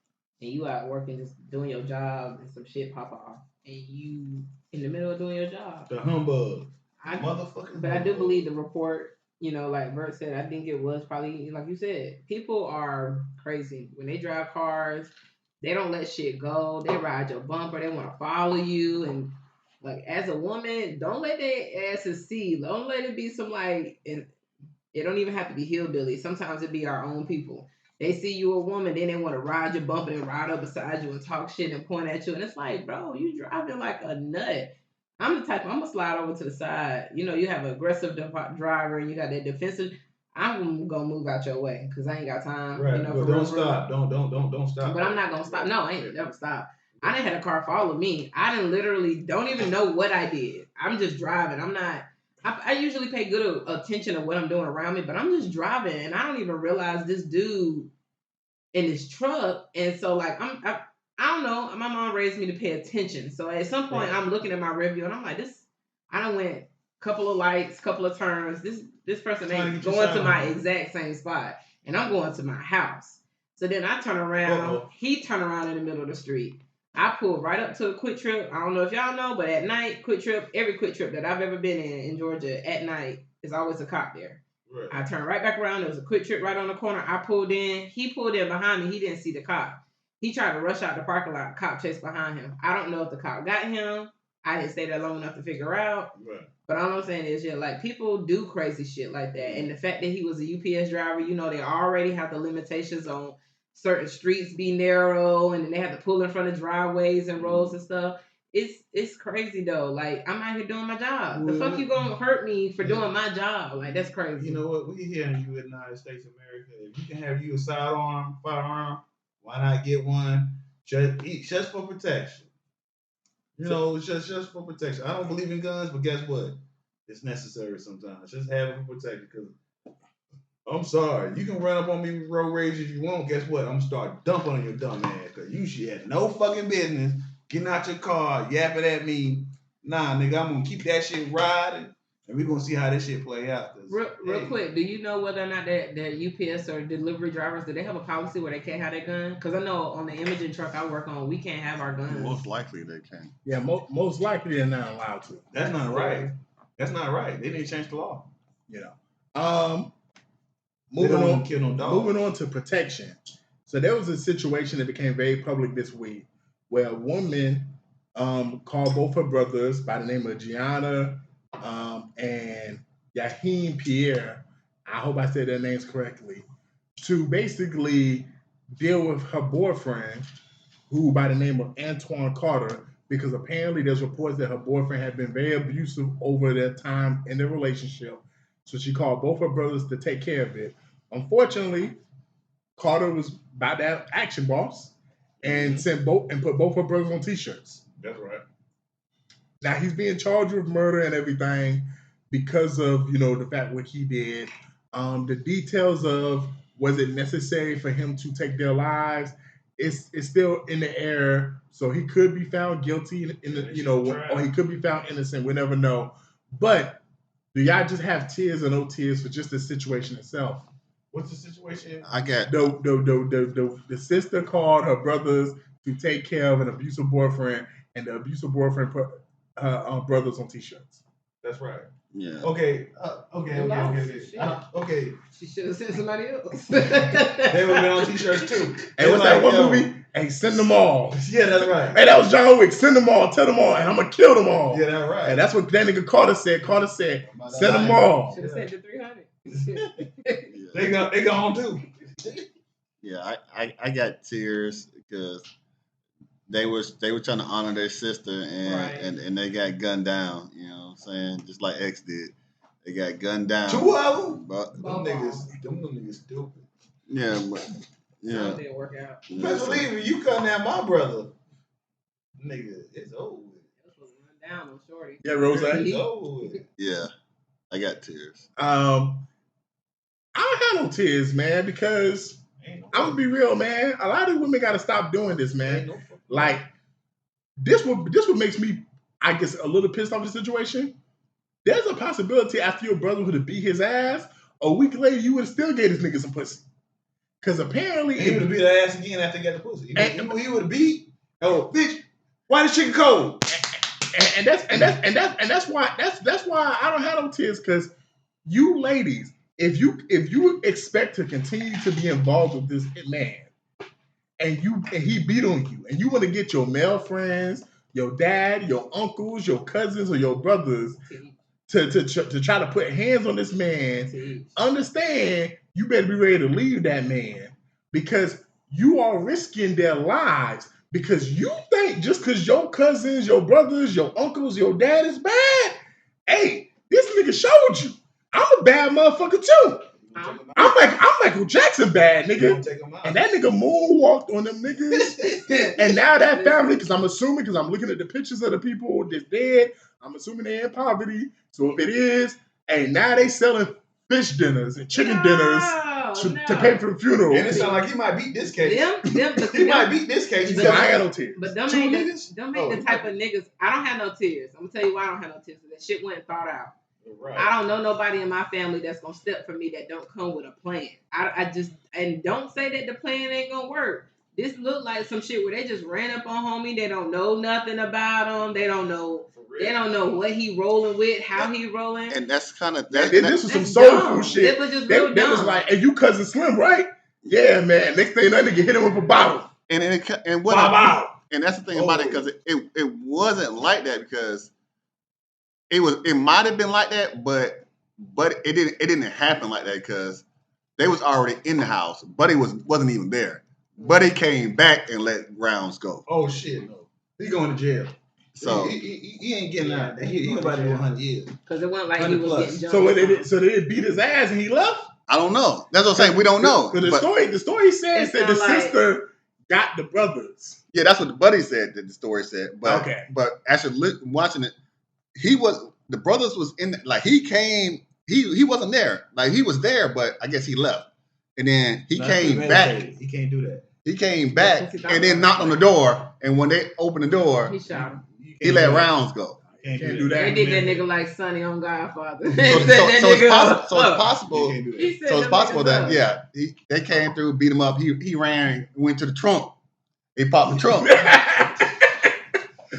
and you out working, just doing your job, and some shit pop off, and you in the middle of doing your job. The humbug. But I do believe the report. You know, like Bert said, I think it was probably like you said. People are crazy when they drive cars. They don't let shit go. They ride your bumper. They want to follow you, and like as a woman, don't let their asses see. Don't let it be some like and. It don't even have to be hillbilly. Sometimes it be our own people. They see you a woman, then they want to ride your bumper and ride up beside you and talk shit and point at you. And it's like, bro, you driving like a nut. I'm the type, I'm going to slide over to the side. You know, you have an aggressive driver and you got that defensive. I'm going to move out your way because I ain't got time. Right, you know, but don't stop. Don't stop. But I'm not going to stop. No, I ain't never stop. I didn't have a car follow me. I didn't literally, don't even know what I did. I'm just driving. I'm not. I usually pay good attention to what I'm doing around me, but I'm just driving and I don't even realize this dude in his truck. And so like I don't know. My mom raised me to pay attention. So at some point I'm looking at my review and I'm like, I done went couple of lights, couple of turns. This person ain't going to my exact same spot, and I'm going to my house. So then I turn around. He turned around in the middle of the street. I pulled right up to a Quick Trip. I don't know if y'all know, but at night, Quick Trip, every Quick Trip that I've ever been in Georgia, at night, is always a cop there. Right. I turned right back around. There was a Quick Trip right on the corner. I pulled in. He pulled in behind me. He didn't see the cop. He tried to rush out the parking lot. The cop chased behind him. I don't know if the cop got him. I didn't stay there long enough to figure out. Right. But all I'm saying is, yeah, like, people do crazy shit like that. And the fact that he was a UPS driver, you know, they already have the limitations on certain streets be narrow, and then they have to pull in front of driveways and roads and stuff. It's crazy though. Like, I'm out here doing my job. The fuck you gonna hurt me for doing my job? Like, that's crazy. You know what? We here in the United States of America. If you can have you a firearm, why not get one? Just for protection. You know, it's just for protection. I don't believe in guns, but guess what? It's necessary sometimes. Just have it for protection. Because I'm sorry, you can run up on me with road rage if you want. Guess what? I'm gonna start dumping on your dumb ass. Because you should have no fucking business getting out your car, yapping at me. Nah, nigga, I'm gonna keep that shit riding, and we're gonna see how this shit play out. Real quick, do you know whether or not that UPS or delivery drivers, do they have a policy where they can't have their gun? Because I know on the imaging truck I work on, we can't have our guns. Most likely they can. Yeah, most likely they're not allowed to. That's not right. That's not right. They didn't change the law. You know. Moving on to protection. So there was a situation that became very public this week where a woman called both her brothers by the name of Gianna and Yahim Pierre, I hope I said their names correctly, to basically deal with her boyfriend, who by the name of Antoine Carter, because apparently there's reports that her boyfriend had been very abusive over their time in their relationship. So she called both her brothers to take care of it. Unfortunately, Carter was about that action boss and put both her brothers on t-shirts. That's right. Now he's being charged with murder and everything because of, you know, the fact what he did. The details of was it necessary for him to take their lives, it's still in the air. So he could be found guilty in the, you know, or he could be found innocent. We never know. But do y'all just have tears or no tears for just the situation itself? What's the situation? I got the sister called her brothers to take care of an abusive boyfriend, and the abusive boyfriend put her brothers on t-shirts. That's right. Yeah. Okay. She should have sent somebody else. They would have been on t-shirts too. Hey, what's that one movie? Hey, send them all. Yeah, that's right. Hey, that was John Wick. Send them all. Tell them all, and I'm gonna kill them all. Yeah, that's right. And that's what that nigga Carter said. Carter said, send them all. Should have sent the 300. They gone too. Yeah, I got tears because they were trying to honor their sister, and, Right. and they got gunned down. You know what I'm saying? Just like X did. They got gunned down. 2 of them. But Them niggas stupid. yeah, but That yeah. didn't work out. Best believe me, you cutting down my brother, nigga. It's over with. That's what went down on Shorty. Yeah, Rose. It's over with. Yeah, I got tears. I don't have no tears, man, because I'm gonna be real, man. A lot of women gotta stop doing this, man. Like this what makes me, I guess, a little pissed off the situation. There's a possibility after your brother would have beat his ass, a week later you would have still gave this nigga some pussy. Cause apparently he would have beat her ass again after he got the pussy. He would have beat. Oh, bitch! Why the chicken cold? And that's why I don't have no tears. Cause you ladies, if you expect to continue to be involved with this man, and he beat on you, and you want to get your male friends, your dad, your uncles, your cousins, or your brothers to try to put hands on this man, understand you better be ready to leave that man, because you are risking their lives, because you think just because your cousins, your brothers, your uncles, your dad is bad, hey, this nigga showed you. I'm a bad motherfucker too. I'm Michael Jackson bad, nigga. And that nigga moonwalked on them niggas. And now that family, because I'm assuming, because I'm looking at the pictures of the people that's dead, I'm assuming they're in poverty. So if it is, hey, now they selling fish dinners and chicken dinners to pay for the funeral. And it sounds like he might beat this case. He might beat this case. He said, I ain't got no tears. But them ain't the type of niggas. I don't have no tears. I'm gonna tell you why I don't have no tears. That shit wasn't thought out. Right. I don't know nobody in my family that's gonna step for me that don't come with a plan. I just, and don't say that the plan ain't gonna work. This look like some shit where they just ran up on homie. They don't know nothing about him. They don't know what he rolling with, how he rolling. And that's kind of this was some soul food shit. It was just real dumb. That was like, hey, you cousin Slim, right? Yeah, man. Next thing that nigga hit him with a bottle. And that's the thing about it, because it wasn't like that, because it might have been like that, but it didn't happen like that, because they was already in the house. Buddy wasn't even there. Buddy came back and let rounds go. Oh shit, no. He going to jail. So he ain't getting out. He about to do 100 years. Because it wasn't like he was getting jumped. So they beat his ass and he left? I don't know. That's what I'm saying. We don't know. Because the story says that the sister got the brothers. Yeah, that's what the buddy said that the story said. But okay. But actually watching it, the brothers was in, like, he came, he wasn't there. Like, he was there, but I guess he left. And then he came back. He can't do that. He came back and then knocked on the door. And when they opened the door, he shot him. He let rounds go. Can't do that. They did that nigga like Sonny on Godfather. So it's possible that they came through, beat him up. He ran, went to the trunk. He popped the trunk.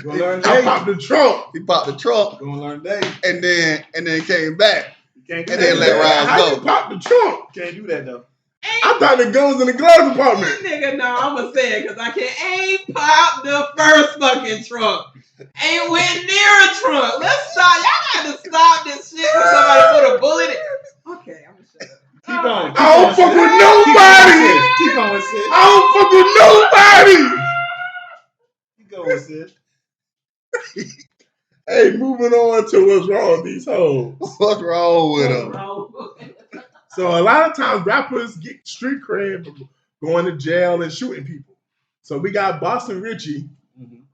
I popped the trunk. He popped the trunk. Gonna learn day. And then came back. And then let rounds go. How you pop the trunk? Can't do that though. I thought the guns in the glove compartment. Nigga, no, I'm gonna say it because I ain't popped the first fucking trunk. Ain't went near a trunk. Let's stop. Y'all gotta stop this shit when somebody put a bullet in. Okay, I'm gonna shut up. Keep going. I don't fuck with nobody. Keep going, sis. I don't fuck with nobody. Keep going, sis. Hey, moving on to what's wrong with these hoes. What's wrong with them? So a lot of times rappers get street cred for going to jail and shooting people. So we got Boston Richy,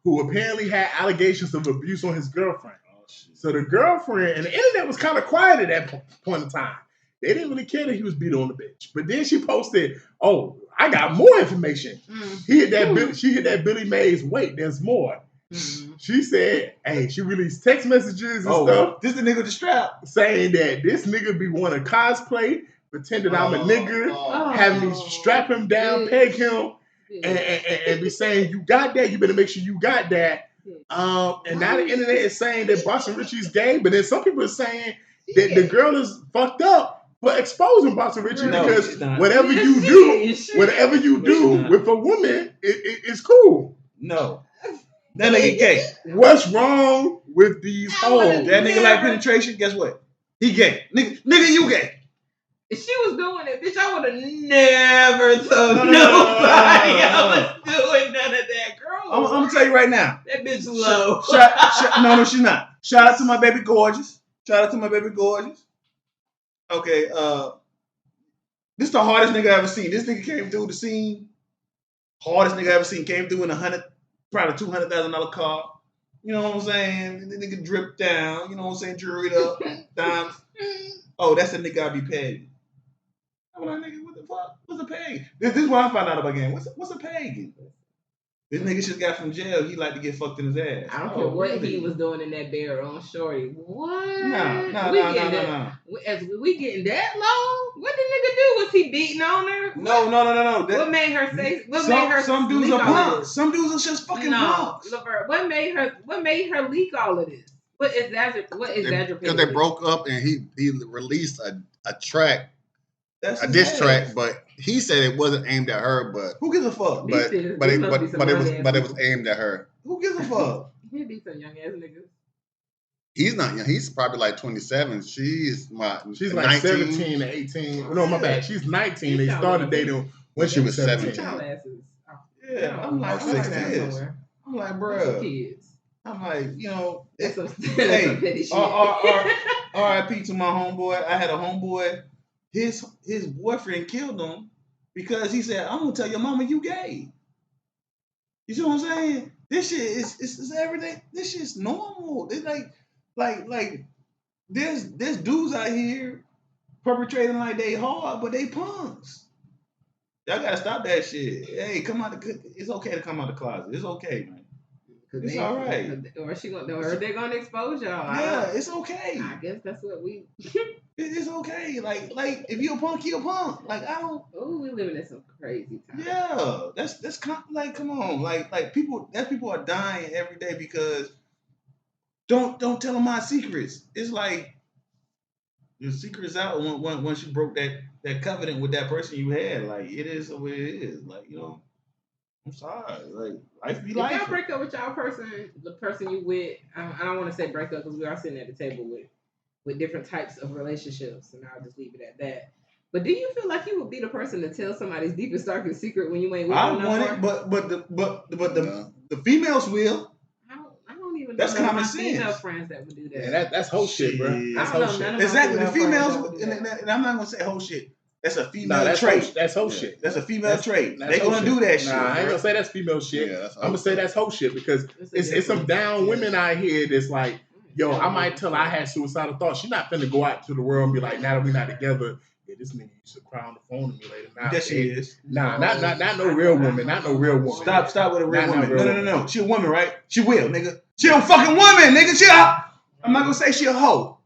who apparently had allegations of abuse on his girlfriend. Oh, shit. So the girlfriend, and the internet was kind of quiet at that point in time. They didn't really care that he was beating on the bitch. But then she posted, "Oh, I got more information." She hit that Billy Mays. Wait, there's more. She said, "Hey," she released text messages and stuff. This the nigga with the strap saying that this nigga be wanting to cosplay, pretend that I'm a nigga, having me strap him down, peg him, and be saying, "You got that? You better make sure you got that." And now the internet is saying that Boston Richey's gay, but then some people are saying that the girl is fucked up for exposing Boston Richey because whatever you do with a woman, it's cool. No. That nigga gay. What's wrong with these hoes? That nigga like penetration, guess what? He gay. Nigga, you gay. If she was doing it, bitch, I would have never told nobody I was doing none of that. Girl, I'm gonna tell you right now. That bitch low. No, she's not. Shout out to my baby gorgeous. Okay, this the hardest nigga I ever seen. This nigga came through the scene. Hardest nigga I ever seen. Came through in probably $200,000 car. You know what I'm saying? The nigga dripped down. You know what I'm saying? Jewelry up, dimes. Oh, that's the nigga I be paid. I'm like, nigga, what the fuck? What's a peg? This is what I found out about game. What's a peg? This nigga just got from jail. He like to get fucked in his ass. I don't care what he was doing in that bed on Shorty. What? No. We getting that low? What the nigga do? Was he beating on her? No. What made her say? Some dudes are punks. Some dudes are just fucking punks. Levert, what made her leak all of this? What exaggerated? Because they broke up and he released a track. That's a diss track, but he said it wasn't aimed at her. But who gives a fuck? But it was aimed at her. Who gives a fuck? He be some young ass niggas. He's not young. He's probably like 27. She's like 19. 17 to 18. No, my bad. She's 19. They started dating when she was 17. Yeah, I'm like, I'm like, bro. Kids. I'm like, you know, that's some petty shit. R.I.P. to my homeboy. I had a homeboy. His boyfriend killed him because he said, "I'm gonna tell your mama you gay." You see what I'm saying? This shit is everything. This shit's normal. It's like there's dudes out here perpetrating like they hard, but they punks. Y'all gotta stop that shit. Hey, it's okay to come out the closet. It's okay, man. It's all right. Or they're gonna expose y'all. Yeah, it's okay. I guess that's what we. It's okay. Like if you're a punk, you're a punk. Like I don't. Oh, we living in some crazy times. Yeah, that's like come on, like people are dying every day because don't tell them my secrets. It's like your secret's out once you broke that covenant with that person you had. Like it is the way it is. Like you know. I'm sorry. Like life be life. If y'all break up with the person you with, I don't want to say break up because we are sitting at the table with different types of relationships, and I'll just leave it at that. But do you feel like you would be the person to tell somebody's deepest, darkest secret when you ain't with them no more? But the females will. I don't even that's know common my sense. Female friends that would do that. Yeah, that's whole shit, bro. That's whole shit. Exactly. The females, and I'm not gonna say whole shit. That's a female trait. That's whole shit. That's a female trait. They gonna do that shit. Nah, I ain't gonna say that's female shit. Yeah, I'm gonna say that's whole shit because it's some down women out here that's like, yo, I might tell her I had suicidal thoughts. She's not finna go out to the world and be like, now that we not together, yeah, this nigga used to cry on the phone to me later. Nah, yes, she is. Nah, not no real woman. Not no real woman. Stop with a real woman. No. She a woman, right? She will, nigga. She a fucking woman, nigga. I'm not gonna say she a hoe.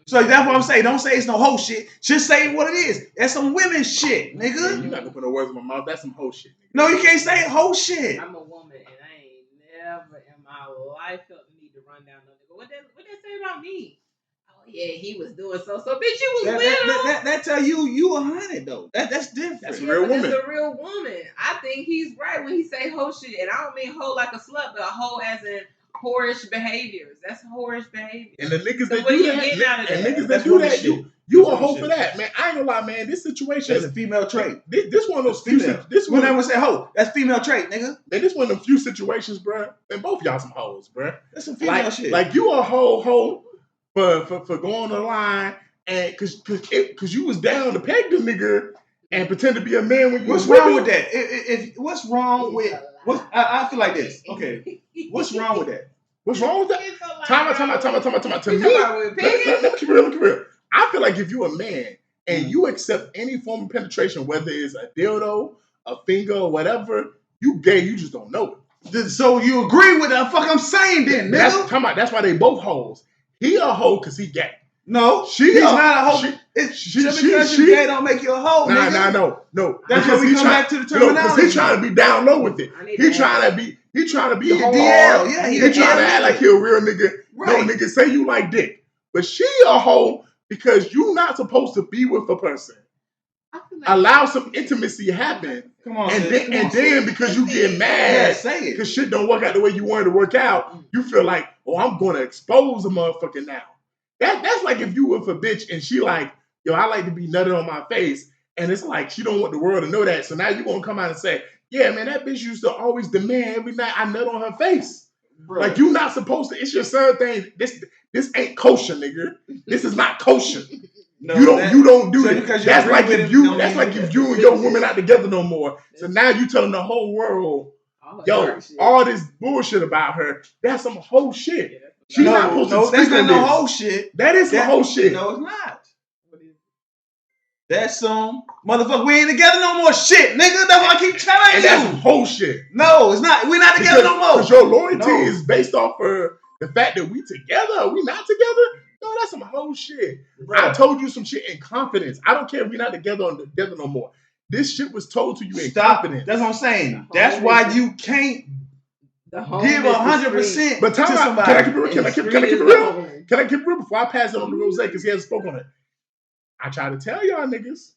So that's what I'm saying. Don't say it's no hoe shit. Just say what it is. That's some women shit, nigga. Yeah, you're not gonna put no words in my mouth. That's some hoe shit, nigga. No, you can't say hoe shit. I'm a woman and I ain't never in my life felt the need to run down no nigga. What they say about me? Oh yeah, he was doing so. Bitch, you was with him. That tell you 100 though. That's different. That's a real woman. That's a real woman. I think he's right when he say hoe shit, and I don't mean hoe like a slut, but a hoe as in whorish behaviors. That's whorish behavior. And the niggas so that do that, and niggas that do that, you a hoe for that, man. I ain't gonna lie, man. This situation is a female trait. This one of those female. This one I would say hoe. That's female trait, nigga. And this one of the few situations, bro. And both y'all some hoes, bro. That's some female shit. Like you a hoe for going the line and cause you was down to peg the nigga and pretend to be a man when you. What's wrong with that? What's wrong with what? I feel like this. Okay, what's wrong with that? What's wrong with that? Time out. To me, let me keep it real. I feel like if you a man and you accept any form of penetration, whether it's a dildo, a finger, or whatever, you gay. You just don't know it. So you agree with the fuck I'm saying then, nigga? That's why they both hoes. He a hoe because he gay. No, he's not a hoe. Just because you gay don't make you a hoe, nigga. No. That's why we come back to the terminology. Because he's trying to be down low with it. He trying to be hard. Yeah, he trying to act like he a real nigga. Right. No, nigga, say you like dick. But she a hoe because you not supposed to be with a person. Allow some intimacy to happen. Come on, and then because you get mad because shit don't work out the way you wanted to work out, you feel like, oh, I'm going to expose a motherfucker now. That's like if you with a bitch and she like, yo, I like to be nutted on my face. And it's like she don't want the world to know that. So now you're going to come out and say, Yeah, man, that bitch used to always demand every night I nut on her face. Bro. Like, you not supposed to. It's your son thing. This ain't kosher, nigga. This is not kosher. No, you don't do so that. because That's like if you and your woman not together no more. So now you telling the whole world, all this bullshit about her. That's some whole shit. She's not supposed to speak on this. That's not no whole shit. That is some whole shit. No, it's not. That's some motherfucker. We ain't together no more. Shit, nigga. That's what I keep telling you. That's some whole shit. No, it's not. We're not together no more. Because your loyalty is based off of the fact that we together. We not together. No, that's some whole shit. Bro. I told you some shit in confidence. I don't care if we're not together no more. This shit was told to you in confidence. That's what I'm saying. That's why you can't give 100%. But time out. Can I keep it real? Can I keep it real before I pass it on to Rose because he hasn't spoken on it? I try to tell y'all niggas.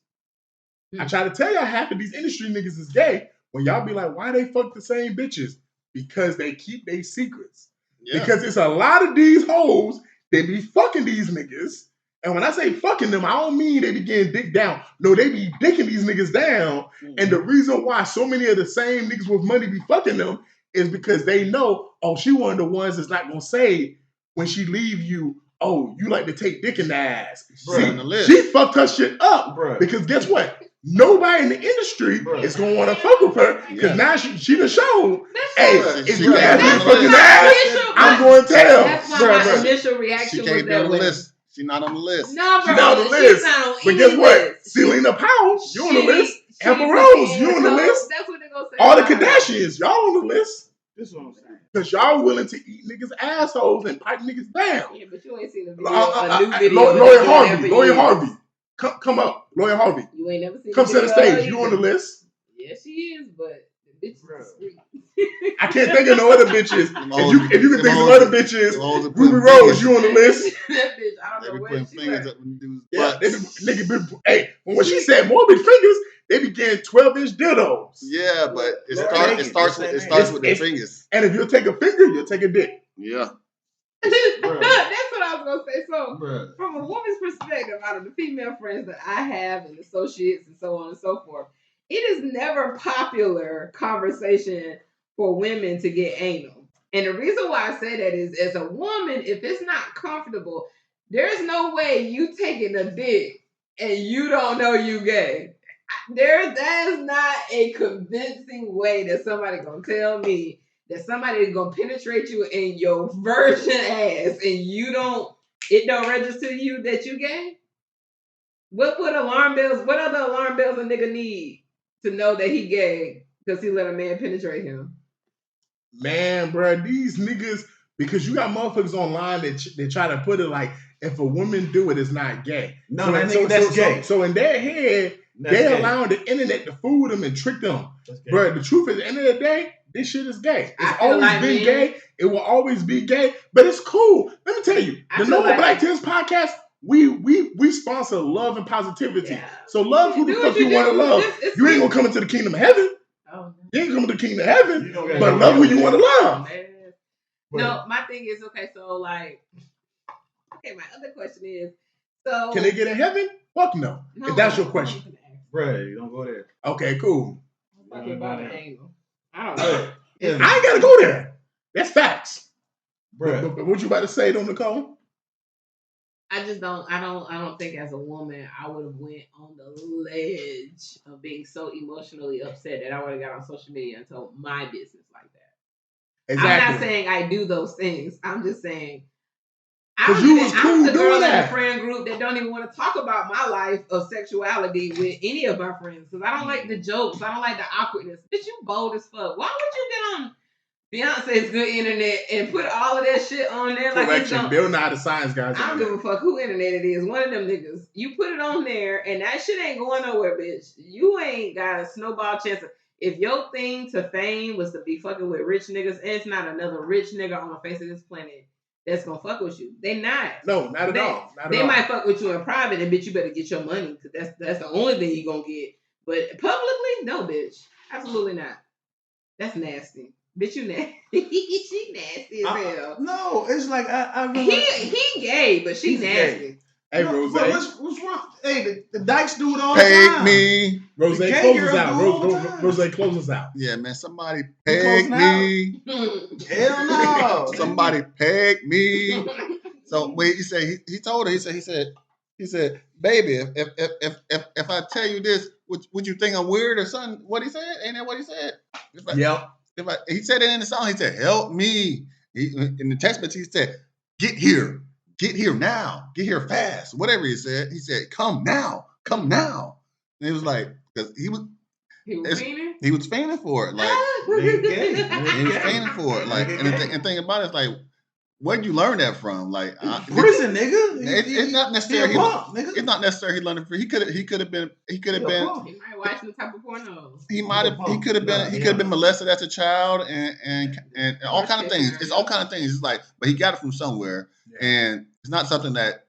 I try to tell y'all half of these industry niggas is gay. When y'all be like, why they fuck the same bitches? Because they keep their secrets. Yeah. Because it's a lot of these hoes. They be fucking these niggas. And when I say fucking them, I don't mean they be getting dick down. No, they be dicking these niggas down. Mm-hmm. And the reason why so many of the same niggas with money be fucking them is because they know, oh, she one of the ones that's not going to say when she leave you, oh, you like to take dick in the ass. See, she fucked her shit up. Bruh. Because guess what? Nobody in the industry is going to want to fuck with her because now she done shown, hey, if you ask me fucking ass, I'm going to tell. That's why my initial reaction was that way. She's not on the list. No, bro. She's not on the list. But guess what? Selena Powell, you on the list. Amber Rose, you on the list. That's what they're going to say. All the Kardashians, y'all on the list. This is what I'm saying. Because y'all willing to eat niggas' assholes and pipe niggas down. Yeah, but you ain't seen the video, a new video. Lawyer Harvey. Come up. Lawyer Harvey. You ain't never seen Come center stage. You on the list. Yeah, she is, but the bitch is sweet. I can't think of no other bitches. If you can think of other bitches, Ruby Rose, you on the list. That bitch, I don't know where she went. Yeah, nigga, hey, when she said morbid fingers, they be getting 12-inch dildos. Yeah, but it starts with their fingers. And if you'll take a finger, you'll take a dick. Yeah. That's what I was gonna say. So, from a woman's perspective, out of the female friends that I have and associates and so on and so forth, it is never popular conversation for women to get anal. And the reason why I say that is, as a woman, if it's not comfortable, there's no way you taking a dick and you don't know you gay. That is not a convincing way that somebody gonna tell me that somebody is gonna penetrate you in your virgin ass and it don't register to you that you gay? What alarm bells? What other alarm bells a nigga need to know that he gay because he let a man penetrate him? Man, bro, these niggas, because you got motherfuckers online that try to put it like, if a woman do it, it's not gay. No, that's gay. So in their head, they're allowing the internet to fool them and trick them. Bro, the truth is, at the end of the day, this shit is gay. It's always been gay. It will always be gay. But it's cool. Let me tell you, the Normal Black Tales podcast, we sponsor love and positivity. Yeah. So love who the fuck you want to love. You ain't gonna come into the kingdom of heaven. Oh. You ain't coming to the kingdom of heaven. But love who you want to love. No, my thing is, okay, so like, okay, my other question is, so can they get in heaven? Fuck no. If that's your question. Right, you don't go there. Okay, cool. I'm talking about an angle. I don't know. I ain't gotta go there. That's facts. Bruh. But what you about to say, though, Nicole? I don't think as a woman I would have went on the ledge of being so emotionally upset that I would have got on social media and told my business like that. Exactly. I'm not saying I do those things. I'm just saying I'm the girl in the friend group that don't even want to talk about my life of sexuality with any of my friends because I don't like the jokes. I don't like the awkwardness. Bitch, you bold as fuck. Why would you get on Beyonce's Good Internet and put all of that shit on there? Correction, Bill Nye the Science Guy. I don't give a fuck who internet it is. One of them niggas. You put it on there and that shit ain't going nowhere, bitch. You ain't got a snowball chance. If your thing to fame was to be fucking with rich niggas, and it's not another rich nigga on the face of this planet that's gonna fuck with you. They not. No, not at all. They might fuck with you in private and bitch, you better get your money because that's the only thing you gonna get. But publicly, no, bitch. Absolutely not. That's nasty. Bitch, you nasty. She nasty as hell. No, it's like I remember. He gay, but she's nasty. Gay. Hey, Rose. What's wrong? Hey, the dykes do it all Peg the time. me. Rose, The gay close us girls out. do it all the time. Rose, close us out. Yeah, man. Somebody You peg closing me. Hell no. Somebody peg me. So wait, he said he told her. He said, baby, if I tell you this, would you think I'm weird or something? What he said? Ain't that what he said? Yep. He said it in the song. He said, help me. In the text message, he said, get here now, get here fast. Whatever he said come now. And it was like, because he was fiending? He was fiending for it. Like he was fiending for it. Like and thing about it is like, where'd you learn that from? Like prison, nigga. It's not necessarily. Nigga. It's not necessarily he learned it from. He could have been. He might watch some type of pornos. He could have been molested as a child and all kind of things. It's all kind of things. It's like, but he got it from somewhere, and it's not something that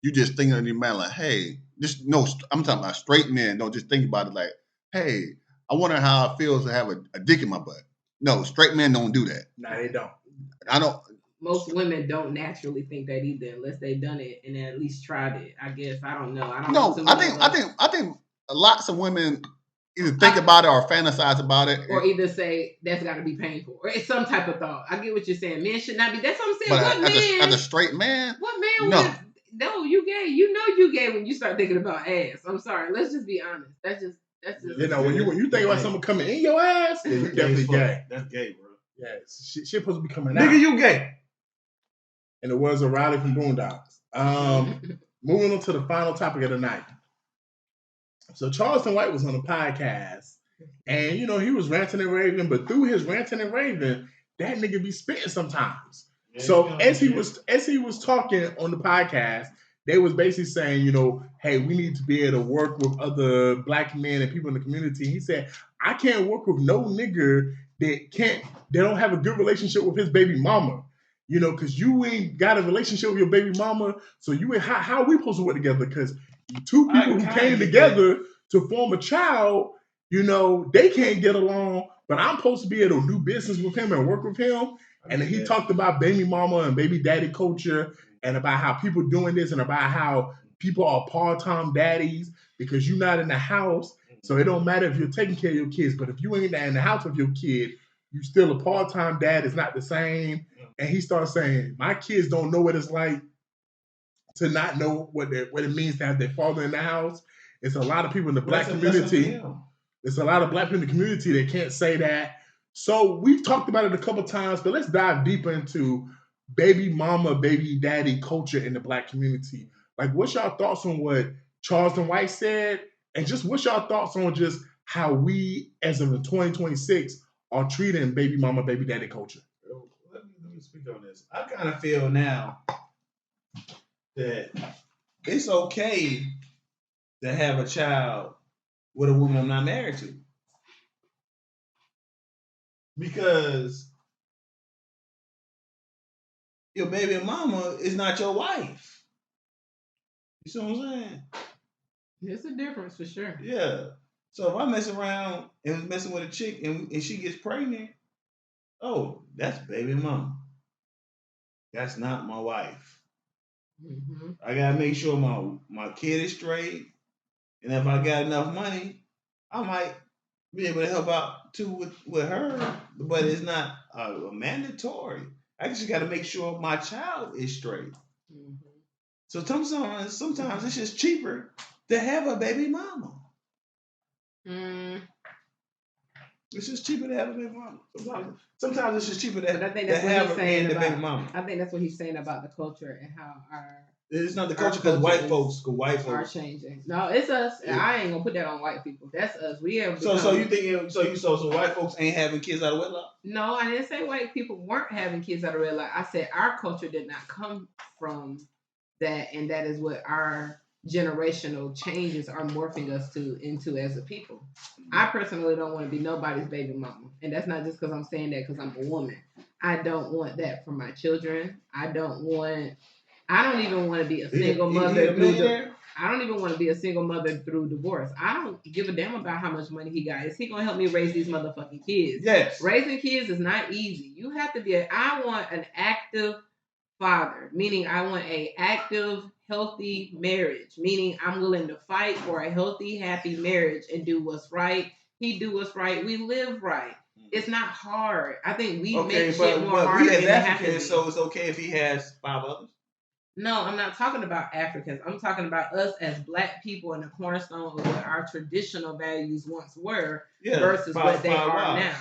you just think in your mind like, hey, just no. I'm talking about straight men. Don't just think about it like, hey, I wonder how it feels to have a dick in my butt. No, straight men don't do that. No, they don't. I don't. Most women don't naturally think that either, unless they've done it and at least tried it. I guess I don't know. I think lots of women either think about it or fantasize about it, or either say that's got to be painful, or it's some type of thought. I get what you're saying. Men should not be. That's what I'm saying. But as a straight man, what man? No, you gay. You know you gay when you start thinking about ass. I'm sorry. Let's just be honest. That's just. You know when you think about someone coming in your ass, then you definitely gay. That's gay, bro. Yeah, shit supposed to be coming out. Nigga, you gay. And it was a Riley from Boondocks. Moving on to the final topic of the night. So Charleston White was on a podcast, and he was ranting and raving, but through his ranting and raving, that nigga be spitting sometimes. Yeah, so as he was talking on the podcast, they was basically saying, hey, we need to be able to work with other black men and people in the community. He said, I can't work with no nigga that don't have a good relationship with his baby mama. Because you ain't got a relationship with your baby mama, so how are we supposed to work together? Because two people who came together to form a child, they can't get along, but I'm supposed to be able to do business with him and work with him. And he talked about baby mama and baby daddy culture and about how people doing this and about how people are part-time daddies because you're not in the house. So it don't matter if you're taking care of your kids, but if you ain't in the house with your kid, you still a part-time dad. It's not the same. And he starts saying, my kids don't know what it's like to not know what it means to have their father in the house. It's a lot of people in the black community. It's a lot of black people in the community that can't say that. So we've talked about it a couple times, but let's dive deeper into baby mama, baby daddy culture in the black community. Like, what's y'all thoughts on what Charleston White said? And just what's y'all thoughts on just how we, as of 2026, are treating baby mama, baby daddy culture? Let me speak on this. I kind of feel now that it's okay to have a child with a woman I'm not married to. Because your baby mama is not your wife. You see what I'm saying? There's a difference for sure. Yeah. So if I mess around and messing with a chick and she gets pregnant, oh, that's baby mama. That's not my wife. Mm-hmm. I gotta make sure my kid is straight, and if I got enough money, I might be able to help out too with her. But it's not mandatory. I just got to make sure my child is straight. Mm-hmm. So sometimes it's just cheaper to have a baby mama. It's just cheaper to have a baby mama. Sometimes it's just cheaper to have a baby mama. I think that's what he's saying about the culture and how it's not the culture because white folks are changing. No, it's us. Yeah. I ain't gonna put that on white people. That's us. We have. So you think so white folks ain't having kids out of wedlock? No, I didn't say white people weren't having kids out of wedlock. I said our culture did not come from that, and that is what our generational changes are morphing us into as a people. I personally don't want to be nobody's baby mama, and that's not just because I'm saying that because I'm a woman. I don't want that for my children. I don't even want to be a single mother I don't even want to be a single mother through divorce. I don't give a damn about how much money he got. Is he gonna help me raise these motherfucking kids? Yes. Raising kids is not easy. You have to I want an active father, meaning I want a active, healthy marriage, meaning I'm willing to fight for a healthy, happy marriage and do what's right. He do what's right. We live right. It's not hard. I think we make shit more harder we as than it has to be. Africans, so it's okay if he has 5 others. No, I'm not talking about Africans. I'm talking about us as black people and the cornerstone of what our traditional values once were versus what they are wives. now.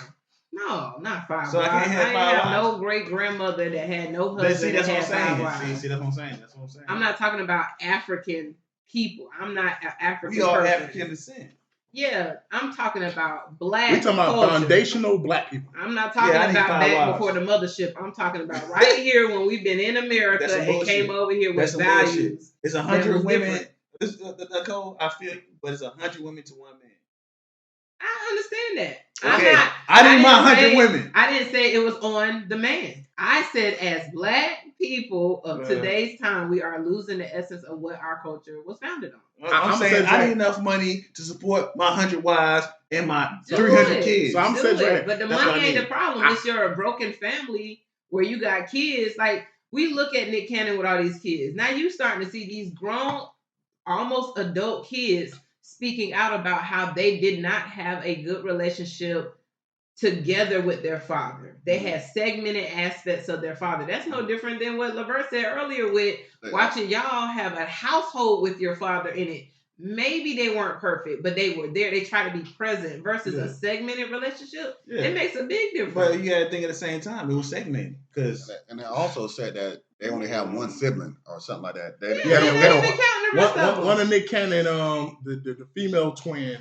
No, not 5 So wives. I can't have 5 have wives. No great grandmother that had no husband. See, that's that what I'm had saying. 5 wives. See, that's what I'm saying. That's what I'm saying. I'm not talking about African people. I'm not an African. We are person. African descent. Yeah, I'm talking about black. We talking about culture. foundational black people. I'm not talking about back before the mothership. I'm talking about right here when we've been in America and came over here with values. It's 100 women. Nicole, I feel you, but it's 100 women to 1 man. I understand that. Okay. I didn't mind 100 women. I didn't say it was on the man. I said as black people of today's time, we are losing the essence of what our culture was founded on. I'm saying I need enough money to support my 100 wives and my 300 kids. So I'm saying, but the money ain't the problem. It's you're a broken family where you got kids. Like we look at Nick Cannon with all these kids. Now you starting to see these grown, almost adult kids speaking out about how they did not have a good relationship together with their father. They had segmented aspects of their father. That's no different than what Laverne said earlier with watching y'all have a household with your father in it. Maybe they weren't perfect, but they were there. They try to be present versus a segmented relationship. Yeah. It makes a big difference. But you got to think at the same time, it was segmented. And they also said that they only have one sibling or something like that. One of Nick Cannon, the female twin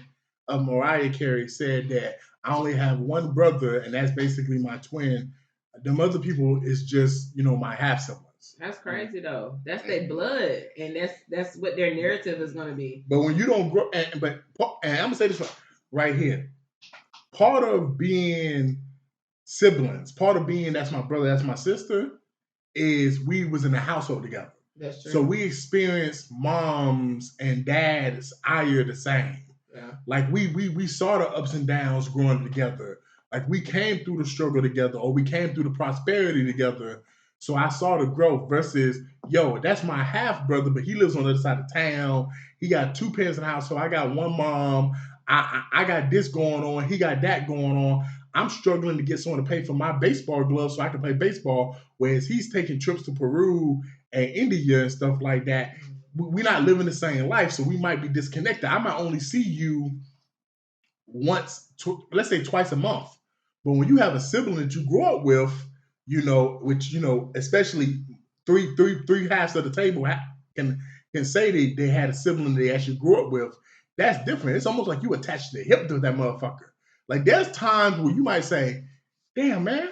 of Mariah Carey, said that I only have one brother, and that's basically my twin. Them other people is just, my half siblings. That's crazy though. That's their blood, and that's what their narrative is going to be. But when you don't grow, and I'm gonna say this right here, part of being siblings, part of being that's my brother, that's my sister, is we was in a household together. That's true. So we experienced moms and dads ire the same. Yeah. Like we saw the ups and downs growing together. Like we came through the struggle together, or we came through the prosperity together. So I saw the growth versus, that's my half brother, but he lives on the other side of town. He got 2 parents in the house, so I got one mom. I got this going on. He got that going on. I'm struggling to get someone to pay for my baseball gloves so I can play baseball, whereas he's taking trips to Peru and India and stuff like that. We're not living the same life, so we might be disconnected. I might only see you once, let's say twice a month. But when you have a sibling that you grow up with, which, especially three halves of the table can say they had a sibling they actually grew up with, that's different. It's almost like you attached to the hip to that motherfucker. Like there's times where you might say, damn, man,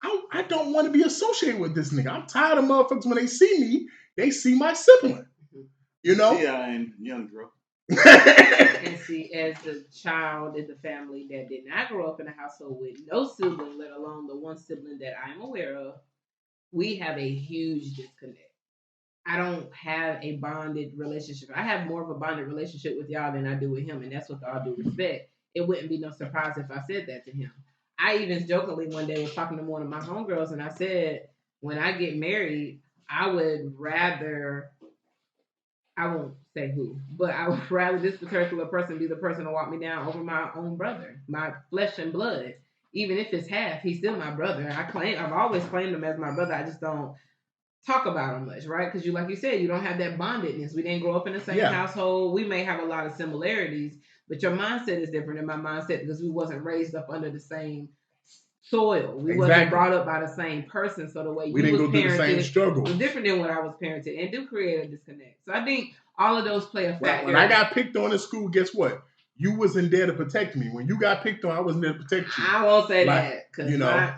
I don't want to be associated with this nigga. I'm tired of motherfuckers when they see me, they see my sibling. Yeah, and young bro. And see, as the child in the family that did not grow up in a household with no sibling, let alone the one sibling that I'm aware of, we have a huge disconnect. I don't have a bonded relationship. I have more of a bonded relationship with y'all than I do with him, and that's with all due respect. It wouldn't be no surprise if I said that to him. I even jokingly one day was talking to one of my homegirls, and I said, when I get married, I would rather, I won't say who, but I would rather this particular person be the person to walk me down over my own brother, my flesh and blood. Even if it's half, he's still my brother. I've always claimed him as my brother. I just don't talk about him much, right? Because like you said, you don't have that bondedness. We didn't grow up in the same household. We may have a lot of similarities, but your mindset is different than my mindset because we wasn't raised up under the same soil. We wasn't brought up by the same person. So the way we didn't go through the same struggle was different than what I was parented, and do create a disconnect. So I think all of those play a factor. When I got picked on in school, guess what? You wasn't there to protect me. When you got picked on, I wasn't there to protect you. I won't say that because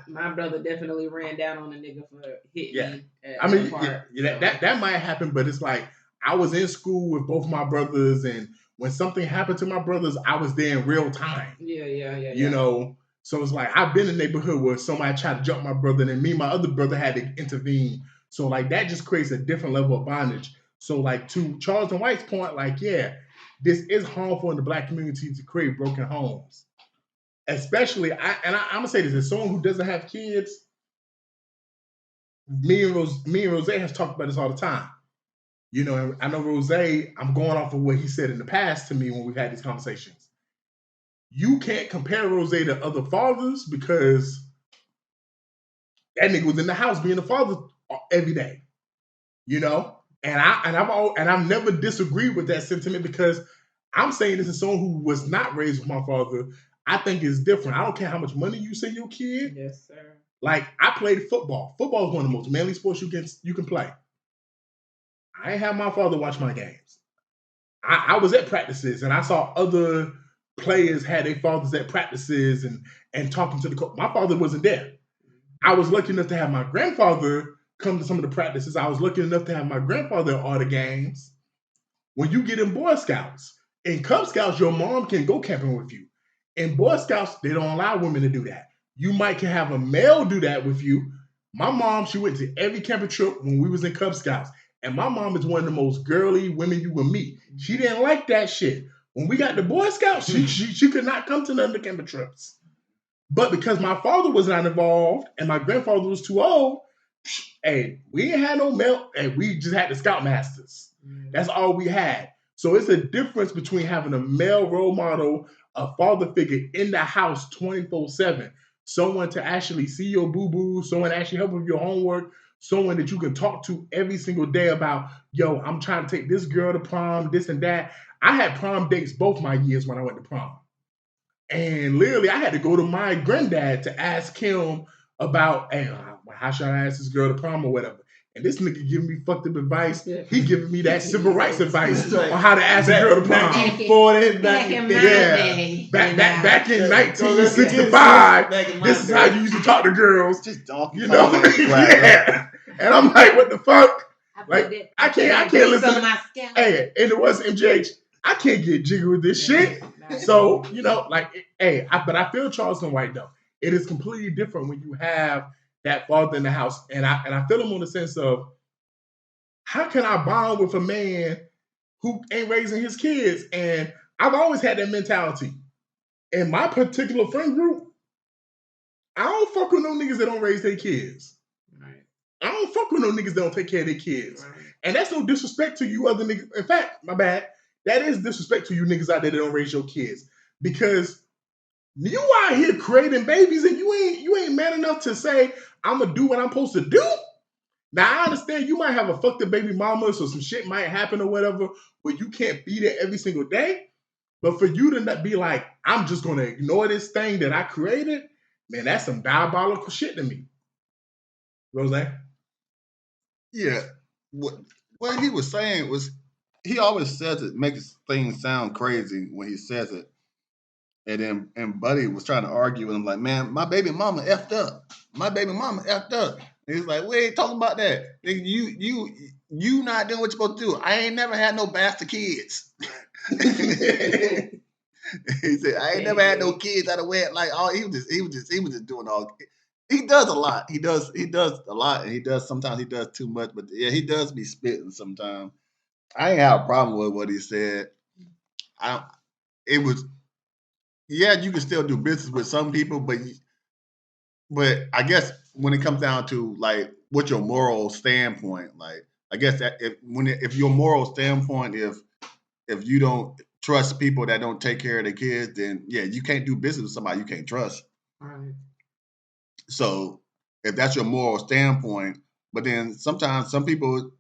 my brother definitely ran down on a nigga for hitting me. I mean, that might happen, but it's like I was in school with both my brothers, and when something happened to my brothers, I was there in real time. Yeah. So it's like I've been in a neighborhood where somebody tried to jump my brother, and me and my other brother had to intervene. So like that just creates a different level of bondage. So like to Charles and White's point, like this is harmful in the Black community to create broken homes. Especially, I'm gonna say this: as someone who doesn't have kids, me and Rose has talked about this all the time. You know, and I know Rose, I'm going off of what he said in the past to me when we've had these conversations. You can't compare Rose to other fathers because that nigga was in the house being a father every day. You know? I've never disagreed with that sentiment because I'm saying this as someone who was not raised with my father. I think it's different. I don't care how much money you send your kid. Yes, sir. Like, I played football. Football is one of the most manly sports you can play. I ain't have my father watch my games. I was at practices and I saw other players had their fathers at practices and talking to the coach. My father wasn't there. I was lucky enough to have my grandfather come to some of the practices. I was lucky enough to have my grandfather at all the games. When you get in Boy Scouts, in Cub Scouts, your mom can go camping with you. In Boy Scouts, they don't allow women to do that. You might can have a male do that with you. My mom, she went to every camping trip when we was in Cub Scouts. And my mom is one of the most girly women you will meet. She didn't like that shit. When we got the Boy Scouts, she could not come to none of the camping trips. But because my father was not involved and my grandfather was too old, hey, we ain't had no male, and we just had the Scoutmasters. That's all we had. So it's a difference between having a male role model, a father figure in the house 24/7, someone to actually see your boo-boo, someone to actually help with your homework, someone that you can talk to every single day about, yo, I'm trying to take this girl to prom, this and that. I had prom dates both my years when I went to prom. And literally, I had to go to my granddad to ask him about, hey, how should I ask this girl to prom or whatever. And this nigga giving me fucked up advice. He giving me that civil rights advice on how to ask a girl to prom. Back in my day. Back in 1965, this is how you used to talk to girls. Just donkey. You know? Yeah. And I'm like, what the fuck? Like, I can't listen. Hey, and it was MJH. I can't get jiggy with this shit. So, you know, like, hey, but I feel Charleston White though. It is completely different when you have that father in the house. And I feel him on the sense of, how can I bond with a man who ain't raising his kids? And I've always had that mentality. In my particular friend group, I don't fuck with no niggas that don't raise their kids. Right. I don't fuck with no niggas that don't take care of their kids. Right. And that's no disrespect to you other niggas. In fact, my bad. That is disrespect to you niggas out there that don't raise your kids. Because you out here creating babies and you ain't man enough to say, I'm gonna do what I'm supposed to do. Now I understand you might have a fucked up baby mama, so some shit might happen or whatever, but you can't be there every single day. But for you to not be like, I'm just gonna ignore this thing that I created, man, that's some diabolical shit to me. Rose? Yeah. What he was saying was, he always says it, makes things sound crazy when he says it. And Buddy was trying to argue with him, like, man, my baby mama effed up. My baby mama effed up. And he's like, we ain't talking about that. You not doing what you're supposed to do. I ain't never had no bastard kids. He said, I ain't never had no kids out of wedlock. Like, he was just doing all. He does a lot. He does a lot, and sometimes he does too much. But yeah, he does be spitting sometimes. I ain't have a problem with what he said. Yeah, you can still do business with some people, but I guess when it comes down to like what's your moral standpoint, like I guess that if your moral standpoint, if you don't trust people that don't take care of their kids, then yeah, you can't do business with somebody you can't trust. Right. So if that's your moral standpoint, but then sometimes some people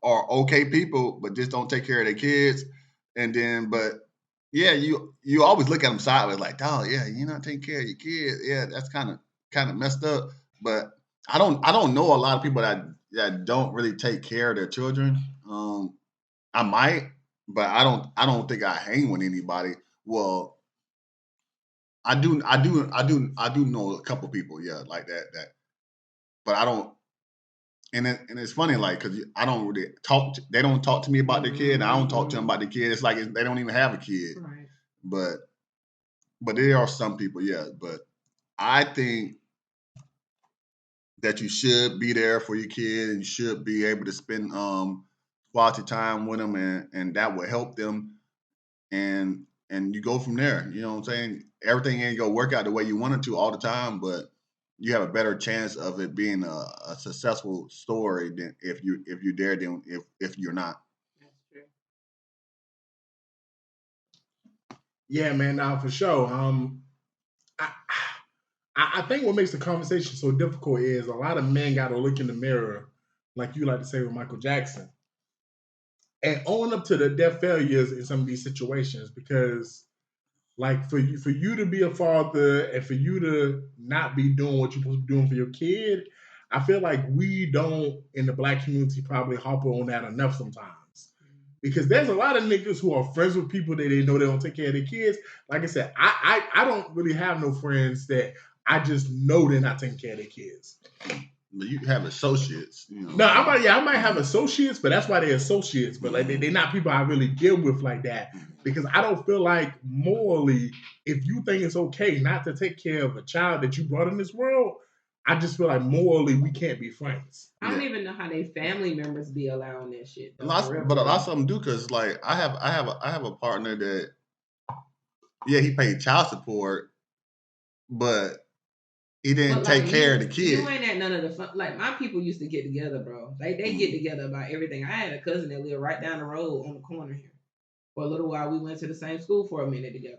are okay people, but just don't take care of their kids, and then but. Yeah, you always look at them sideways like, oh yeah, you're not taking care of your kids. Yeah, that's kind of messed up. But I don't know a lot of people that don't really take care of their children. I might, but I don't think I hang with anybody. Well, I do know a couple people, yeah, like that. But I don't. And it's funny, like, because I don't really they don't talk to me about their kid, and I don't talk to them about the kid. It's like they don't even have a kid. Right. But there are some people, yeah. But I think that you should be there for your kid, and you should be able to spend quality time with them, and that will help them. And you go from there. You know what I'm saying? Everything ain't gonna work out the way you want it to all the time, but you have a better chance of it being a successful story than if you're there than if you're not. That's true. Yeah, man. Now for sure. I, I think what makes the conversation so difficult is a lot of men got to look in the mirror, like you like to say with Michael Jackson, and own up to their failures in some of these situations. Because, like, for you to be a father and for you to not be doing what you're supposed to be doing for your kid, I feel like we don't in the black community probably harp on that enough sometimes. Because there's a lot of niggas who are friends with people that they know they don't take care of their kids. Like I said, I don't really have no friends that I just know they're not taking care of their kids. But you have associates, you know. No, I might have associates, but that's why they're associates. But like they're not people I really deal with like that. Because I don't feel like morally, if you think it's okay not to take care of a child that you brought in this world, I just feel like morally we can't be friends. I don't even know how they family members be allowing that shit. Though, But a lot of them do, because like I have a partner that, yeah, he paid child support, but he didn't take care of the kid. You ain't at none of the fun. Like, my people used to get together, bro. Like, they get together about everything. I had a cousin that lived right down the road on the corner here. For a little while, we went to the same school for a minute together.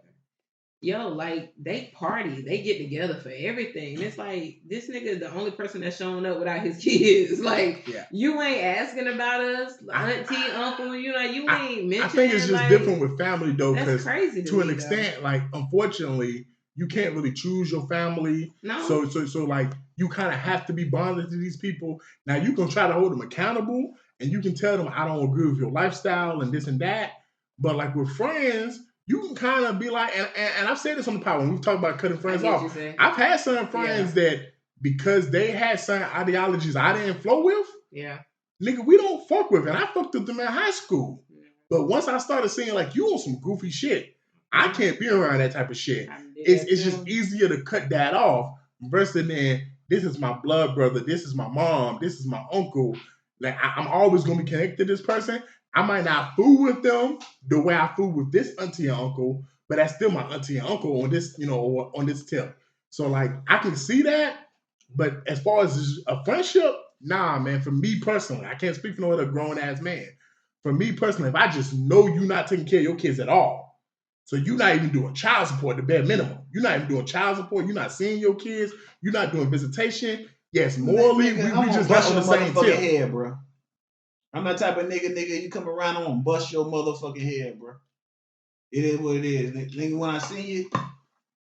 Yo, like, they party. They get together for everything. And it's like, this nigga is the only person that's showing up without his kids. Like, you ain't asking about us, auntie, uncle, you ain't mentioning. I think it's just like, different with family, though, because crazy to an extent, like, unfortunately, you can't really choose your family. No. So like, you kind of have to be bonded to these people. Now, you can try to hold them accountable, and you can tell them, I don't agree with your lifestyle and this and that. But like with friends, you can kind of be like, and I've said this on the pod when we've talked about cutting friends off. I've had some friends that, because they had certain ideologies I didn't flow with, nigga, we don't fuck with. And I fucked with them in high school. But once I started seeing like, you on some goofy shit, I can't be around that type of shit. It's just easier to cut that off versus than, this is my blood brother, this is my mom, this is my uncle. Like, I'm always gonna be connected to this person. I might not fool with them the way I fool with this auntie and uncle, but that's still my auntie and uncle on this, on this tip. So like, I can see that, but as far as a friendship, nah, man. For me personally, I can't speak for no other grown ass man. For me personally, if I just know you're not taking care of your kids at all, so you're not even doing child support, the bare minimum. You're not even doing child support. You're not seeing your kids. You're not doing visitation. Yes, morally, we just not on the same tip. Head, bro. I'm that type of nigga, you come around, I'm gonna bust your motherfucking head, bro. It is what it is. Nigga, when I see you,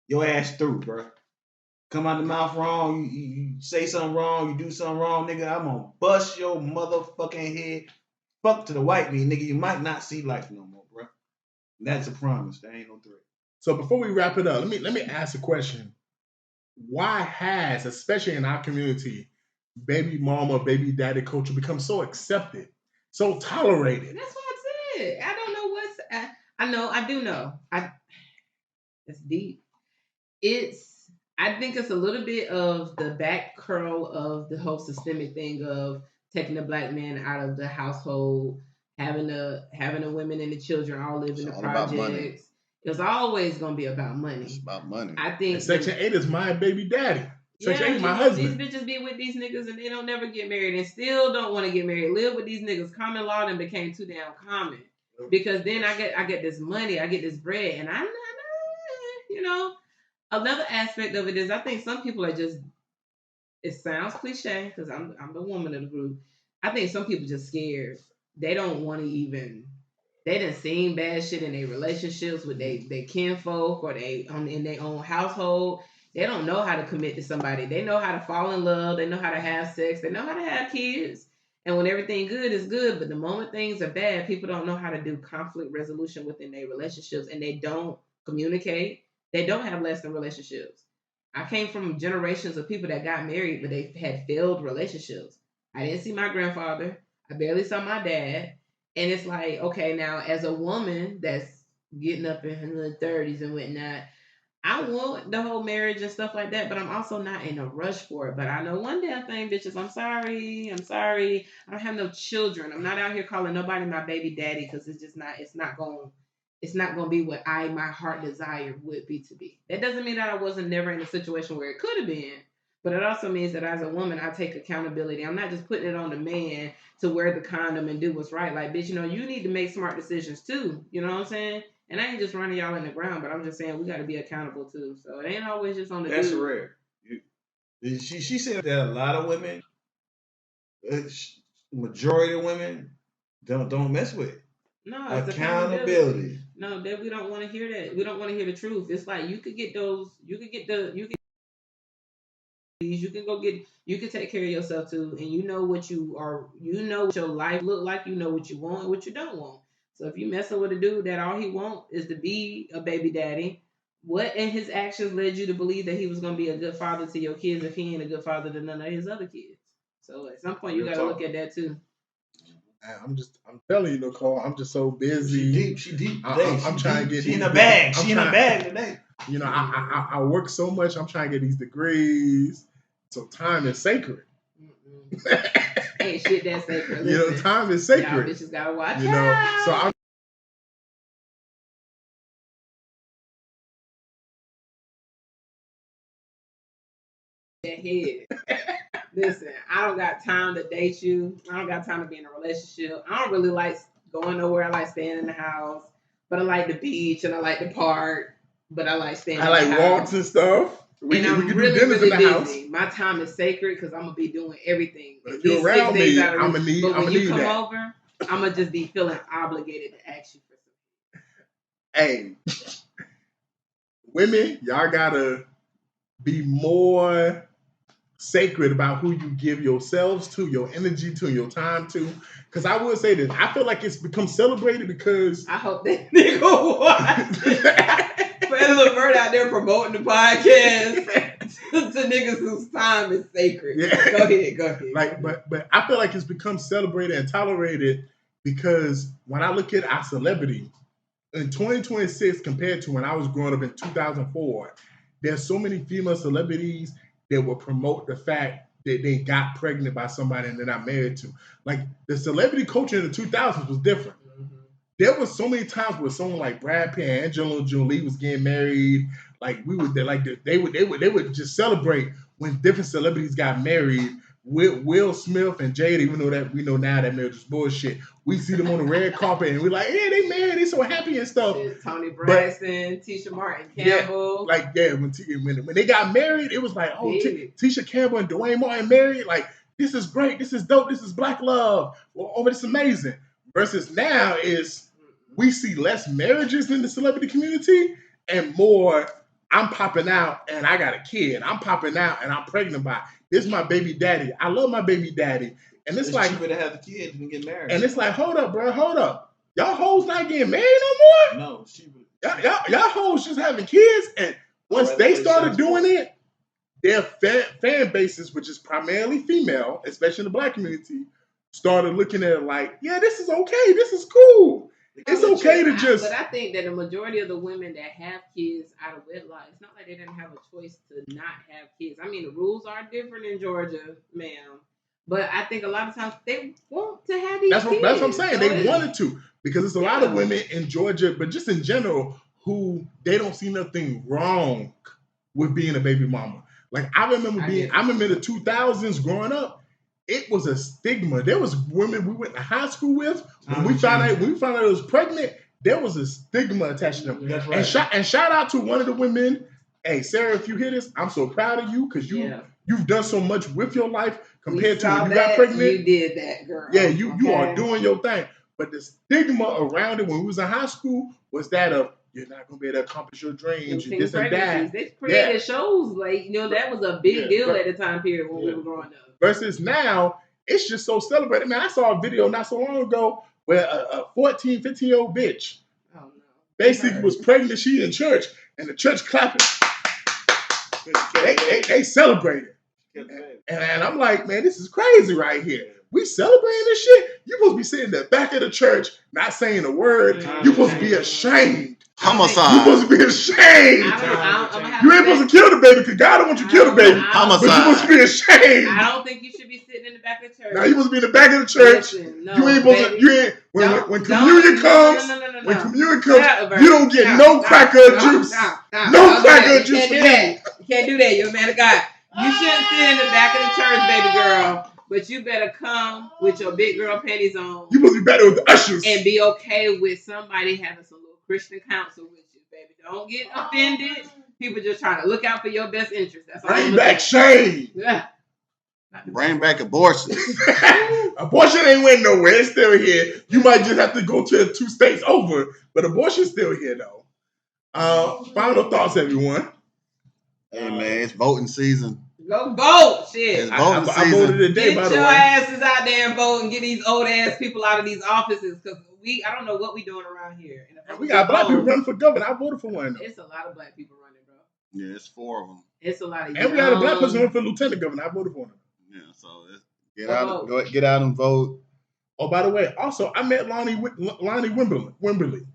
your ass through, bro. Come out the mouth wrong, you say something wrong, you do something wrong, nigga, I'm gonna bust your motherfucking head. Fuck to the white meat, nigga, you might not see life no more, bro. That's a promise. There ain't no threat. So before we wrap it up, let me ask a question. Why has, especially in our community, baby mama, baby daddy culture become so accepted, so tolerated? That's what I said. I don't know what's. I do know. It's deep. I think it's a little bit of the back curl of the whole systemic thing of taking the black man out of the household, having the women and the children all live in the projects. It's always gonna be about money. It's about money. I think and Section 8 is my baby daddy. Section 8 is my husband. These bitches be with these niggas and they don't never get married and still don't want to get married. Live with these niggas. Common law then became too damn common. Because then I get this money, I get this bread, and I'm not, Another aspect of it is I think some people are just. It sounds cliche because I'm the woman of the group. I think some people just scared. They don't want to even. They done seen bad shit in their relationships with their kinfolk or in their own household. They don't know how to commit to somebody. They know how to fall in love. They know how to have sex. They know how to have kids. And when everything good is good, but the moment things are bad, people don't know how to do conflict resolution within their relationships, and they don't communicate. They don't have lasting relationships. I came from generations of people that got married, but they had failed relationships. I didn't see my grandfather. I barely saw my dad. And it's like, okay, now as a woman that's getting up in her 30s and whatnot, I want the whole marriage and stuff like that, but I'm also not in a rush for it. But I know one damn thing, bitches, I'm sorry. I don't have no children. I'm not out here calling nobody my baby daddy because it's not going to be what my heart desire would be to be. That doesn't mean that I wasn't never in a situation where it could have been, But it also means that as a woman, I take accountability. I'm not just putting it on the man to wear the condom and do what's right. Like, bitch, you need to make smart decisions too. You know what I'm saying? And I ain't just running y'all in the ground, but I'm just saying we got to be accountable too. So it ain't always just on the That's dude. rare. She said that a lot of women, majority of women, don't mess with it. No, it's accountability. No, that we don't want to hear that. We don't want to hear the truth. It's like you could take care of yourself too, and you know what your life look like, you know what you want and what you don't want. So if you messing with a dude that all he want is to be a baby daddy, what in his actions led you to believe that he was gonna be a good father to your kids if he ain't a good father to none of his other kids? So at some point you gotta look at that too. I'm telling you, Nicole, I'm just so busy. She deep. I'm trying to get. She in a bag. She in a bag today. I work so much. I'm trying to get these degrees. So time is sacred. Ain't shit that sacred. Listen, time is sacred. Y'all bitches gotta watch so I'm. Head. Listen, I don't got time to date you. I don't got time to be in a relationship. I don't really like going nowhere. I like staying in the house, but I like the beach and I like the park. But I like staying. I like walks and stuff. We can really, do dinners really in the busy. house. My time is sacred because I'm gonna be doing everything. But if you're around me, I'm gonna need. But when you come that. over, I'm gonna just be feeling obligated to ask you for Hey, something. women, y'all gotta be more sacred about who you give yourselves to, your energy to, your time to. Because I will say this, I feel like it's become celebrated because I hope that nigga watch. Fred Levert out there promoting the podcast to niggas whose time is sacred. Yeah. Go ahead. Like, but I feel like it's become celebrated and tolerated because when I look at our celebrity in 2026 compared to when I was growing up in 2004, there's so many female celebrities that will promote the fact that they got pregnant by somebody and they're not married to. Like the celebrity culture in the 2000s was different. Mm-hmm. There was so many times where someone like Brad Pitt and Angelina Jolie was getting married. Like they would just celebrate when different celebrities got married. Will Smith and Jada, even though that we know now that marriage is bullshit, we see them on the red carpet and we're like, yeah, they married, they so happy and stuff. Tony Braxton, Tisha Martin Campbell. When they got married, it was like, oh, Tisha Campbell and Dwayne Martin married, like, this is great, this is dope, this is black love. Oh, it's amazing. Versus now is we see less marriages in the celebrity community and more, I'm popping out and I got a kid. I'm popping out and I'm pregnant by. This is my baby daddy. I love my baby daddy. And it's like cheaper to have the kid than get married. And it's like, hold up, bro, hold up. Y'all hoes not getting married no more? No, it's cheaper. Y'all hoes just having kids. And once they started doing it, their fan bases, which is primarily female, especially in the black community, started looking at it like, yeah, this is okay. This is cool. It's okay to just. But I think that the majority of the women that have kids out of wedlock, it's not like they didn't have a choice to not have kids. I mean, the rules are different in Georgia, ma'am. But I think a lot of times they want to have these kids. That's what I'm saying. They wanted to. Because there's a lot of women in Georgia, but just in general, who they don't see nothing wrong with being a baby mama. Like I remember in the 2000s growing up, it was a stigma. There was women we went to high school with. When we found out it was pregnant, there was a stigma attached to them. That's right. And shout out to one of the women. Hey, Sarah, if you hear this, I'm so proud of you because you've done so much with your life compared to when you got pregnant. You did that, girl. Yeah, you are doing your thing. But the stigma around it when we was in high school was that of you're not gonna be able to accomplish your dreams, you this and that. They created shows like that was a big deal at the time period when we were growing up. Versus now, it's just so celebrated. Man, I saw a video not so long ago where a 14, 15-year-old bitch basically was pregnant. She in church and the church clapping. They celebrated. And I'm like, man, this is crazy right here. We celebrating this shit? You supposed to be sitting in the back of the church, not saying a word. You supposed to be ashamed. Homicide. You supposed to be ashamed. You ain't supposed to kill the baby because God don't want you to kill the baby. Homicide. But you supposed to be ashamed. I don't think you should be sitting in the back of the church. Now you supposed to be in the back of the church. Listen, no, you ain't supposed to. When communion comes, when communion comes, you don't get no cracker juice. No cracker juice. You can't do that. You can't do that. You're a man of God. You shouldn't sit in the back of the church, baby girl. But you better come with your big girl panties on. You must be better with the ushers. And be okay with somebody having some little Christian counsel with you, baby. Don't get offended. People just trying to look out for your best interest. That's all. Bring back shame. Yeah. Bring back abortion. Abortion ain't went nowhere. It's still here. You might just have to go to 2 states over, but abortion's still here though. Final thoughts, everyone. Hey man, it's voting season. Go vote, shit. It's voting I voted today, Get by the your way. asses out there and vote and get these old ass people out of these offices because I don't know what we doing around here. And We got black people running for governor. I voted for one. It's a lot of black people running, bro. Yeah, it's 4 of them. It's a lot of. And we got a black person running for lieutenant governor. I voted for him. Yeah, so get out and vote. Oh, by the way, also I met Lonnie Wimberly.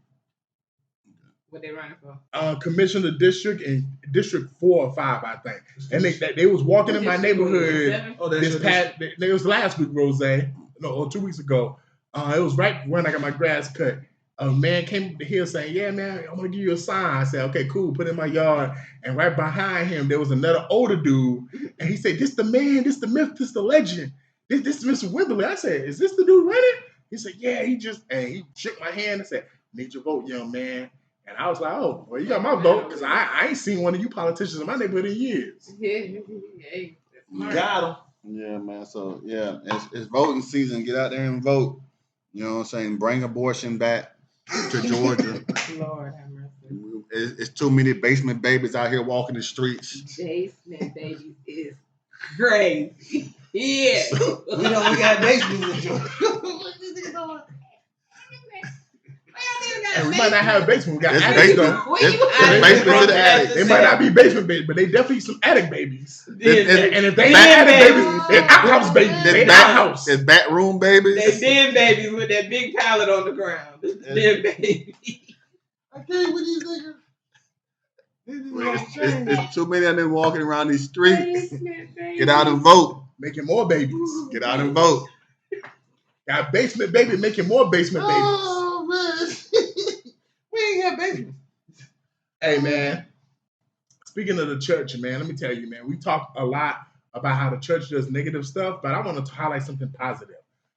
What they running for? Commissioner district in District 4 or 5, I think. And they was walking in my neighborhood. It was last week, Rose. No, or 2 weeks ago. It was right when I got my grass cut. A man came to here saying, "Yeah, man, I'm gonna give you a sign." I said, "Okay, cool." Put it in my yard, and right behind him there was another older dude, and he said, "This the man, this the myth, this the legend, this is Mr. Wimberly." I said, "Is this the dude running?" He said, "Yeah." He shook my hand and said, "Need your vote, young man." And I was like, "Oh, well, you got my vote because I ain't seen one of you politicians in my neighborhood in years." Got him. Yeah, man. So yeah, it's voting season. Get out there and vote. You know what I'm saying? Bring abortion back to Georgia. Lord have mercy. It's too many basement babies out here walking the streets. Basement babies is crazy. Yeah. We got basements in Georgia. And we might not have a basement. We got It's attics basement. though. It's basement to the attic. They might not be basement babies, but they definitely some attic babies. And if they ain't back- attic babies, they're outhouse babies. They outhouse. It's back room babies. They den babies with that big pallet on the ground. Den baby. I can't with these niggas. It's too many of them walking around these streets. Get out and vote. Making more babies. Get out and vote. Got basement baby making more basement babies. Oh man, we ain't got babies. Hey man, speaking of the church, man, let me tell you, man, we talk a lot about how the church does negative stuff, but I want to highlight something positive.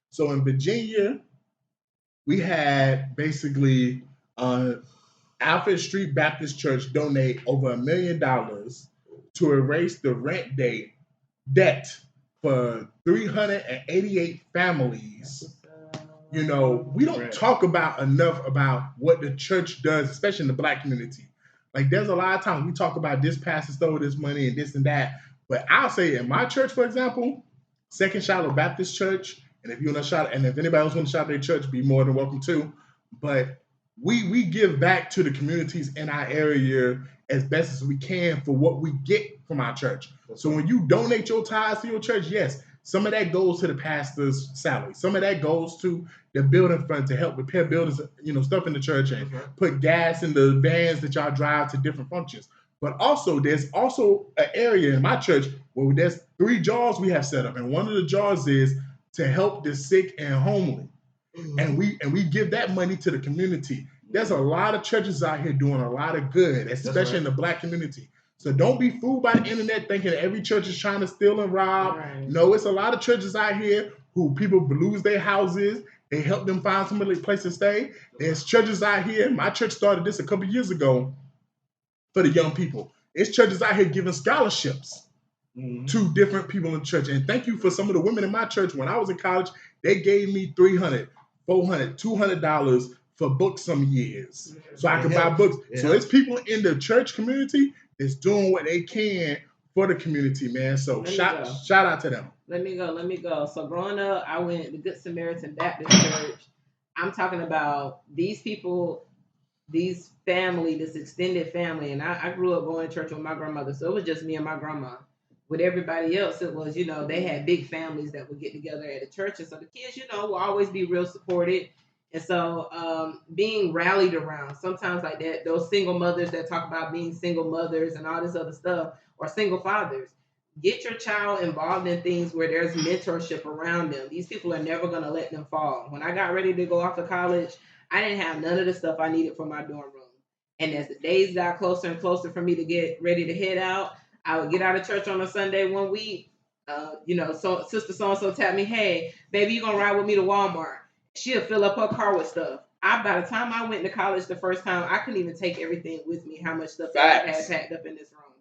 So in Virginia, we had basically Alfred Street Baptist Church donate over $1 million to erase the rent debt for 388 families. You know, we don't talk about enough about what the church does, especially in the black community. Like, there's a lot of times we talk about this pastor stole this money and this and that. But I'll say in my church, for example, Second Shiloh Baptist Church, and if you want to shout, and if anybody else want to shout their church, be more than welcome to. But we give back to the communities in our area as best as we can for what we get from our church. So when you donate your tithes to your church, yes, some of that goes to the pastor's salary. Some of that goes to the building fund to help repair buildings, stuff in the church and put gas in the vans that y'all drive to different functions. But also, there's also an area in my church where there's 3 jars we have set up. And one of the jars is to help the sick and homely. And we give that money to the community. There's a lot of churches out here doing a lot of good, especially in the black community. So don't be fooled by the internet thinking every church is trying to steal and rob. Right. No, it's a lot of churches out here who people lose their houses. They help them find some place to stay. There's churches out here. My church started this a couple years ago for the young people. It's churches out here giving scholarships to different people in the church. And thank you for some of the women in my church. When I was in college, they gave me $300, $400, $200 for books some years. So I could buy books. Yeah. So it's people in the church community that's doing what they can for the community, man. So shout out to them. Let me go. So growing up, I went to the Good Samaritan Baptist Church. I'm talking about these people, this extended family. And I grew up going to church with my grandmother. So it was just me and my grandma. With everybody else, it was, they had big families that would get together at a church. And so the kids, will always be real supported. And so being rallied around, sometimes like that, those single mothers that talk about being single mothers and all this other stuff, or single fathers, get your child involved in things where there's mentorship around them. These people are never going to let them fall. When I got ready to go off to college, I didn't have none of the stuff I needed for my dorm room. And as the days got closer and closer for me to get ready to head out, I would get out of church on a Sunday one week. So sister so and so tapped me, hey, baby, you gonna ride with me to Walmart? She'll fill up her car with stuff. By the time I went to college the first time, I couldn't even take everything with me. How much stuff I had packed up in this room.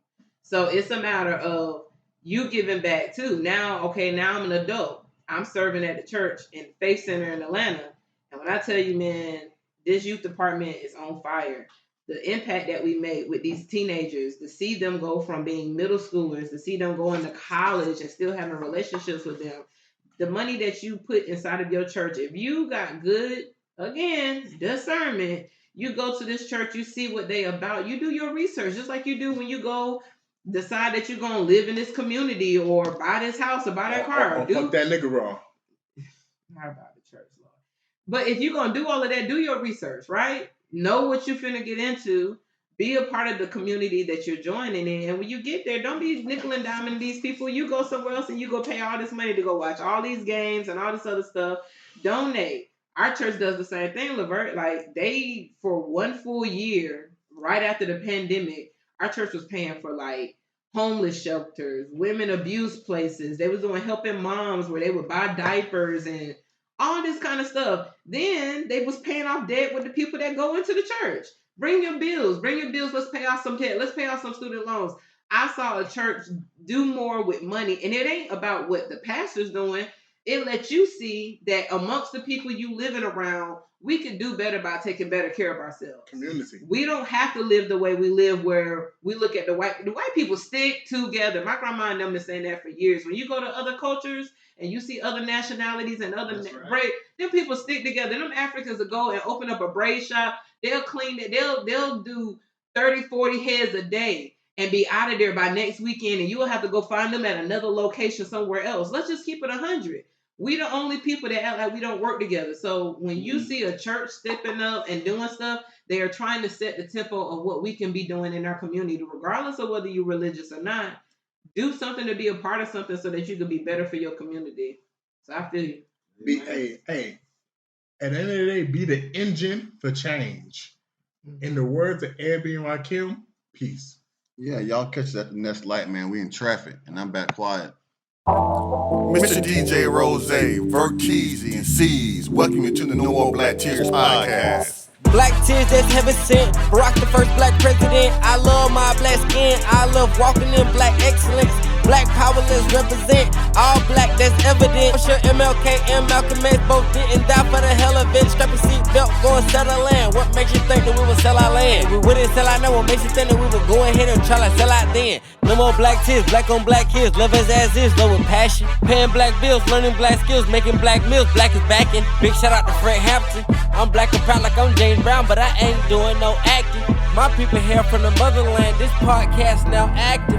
So it's a matter of you giving back too. Now I'm an adult. I'm serving at the church in Faith Center in Atlanta, and when I tell you, man, this youth department is on fire. The impact that we made with these teenagers, to see them go from being middle schoolers, to see them going to college and still having relationships with them. The money that you put inside of your church, if you got good, again, discernment, you go to this church, you see what they about, you do your research, just like you do when you go decide that you're going to live in this community or buy this house or buy that car. Fuck that nigga wrong. How about the church, Lord? But if you're going to do all of that, do your research, right? Know what you're finna get into. Be a part of the community that you're joining in. And when you get there, don't be nickel and diming these people. You go somewhere else and you go pay all this money to go watch all these games and all this other stuff. Donate. Our church does the same thing, Levert. Like, they, for one full year, right after the pandemic, our church was paying for, like, homeless shelters, women abuse places. They was doing helping moms where they would buy diapers and all this kind of stuff. Then they was paying off debt with the people that go into the church. Bring your bills. Let's pay off some debt. Let's pay off some student loans. I saw a church do more with money, and it ain't about what the pastor's doing. It lets you see that amongst the people you living around, we can do better by taking better care of ourselves. Community. We don't have to live the way we live, where we look at the white people stick together. My grandma and them been saying that for years. When you go to other cultures and you see other nationalities and other braid, them people stick together. Them Africans will go and open up a braid shop. They'll clean it. They'll do 30, 40 heads a day and be out of there by next weekend, and you will have to go find them at another location somewhere else. Let's just keep it 100. We the only people that act like we don't work together. So when you see a church stepping up and doing stuff, they are trying to set the tempo of what we can be doing in our community, regardless of whether you're religious or not. Do something to be a part of something so that you can be better for your community. So I feel you. At the end of the day, be the engine for change. In the words of Airbnb Rakim, peace. Yeah, y'all catch us at the next light, man. We in traffic, and I'm back quiet. Mr. DJ Rose, Verkeezy, and C's, welcome you to the No More Black Tears podcast. Black tears that's heaven sent. Barack the first black president. I love my black skin. I love walking in black excellence. Black power, let's represent. All black, that's evident. For sure MLK and Malcolm X both didn't die for the hell of it. Strap your seatbelt, go and sell our land. What makes you think that we would sell our land? We wouldn't sell our land. What makes you think that we would go ahead and try to sell out then? No more black tears, black on black kids. Love as is, love with passion. Paying black bills, learning black skills, making black meals. Black is backing. Big shout out to Fred Hampton. I'm black and proud like I'm James Brown, but I ain't doing no acting. My people here from the motherland. This podcast now active.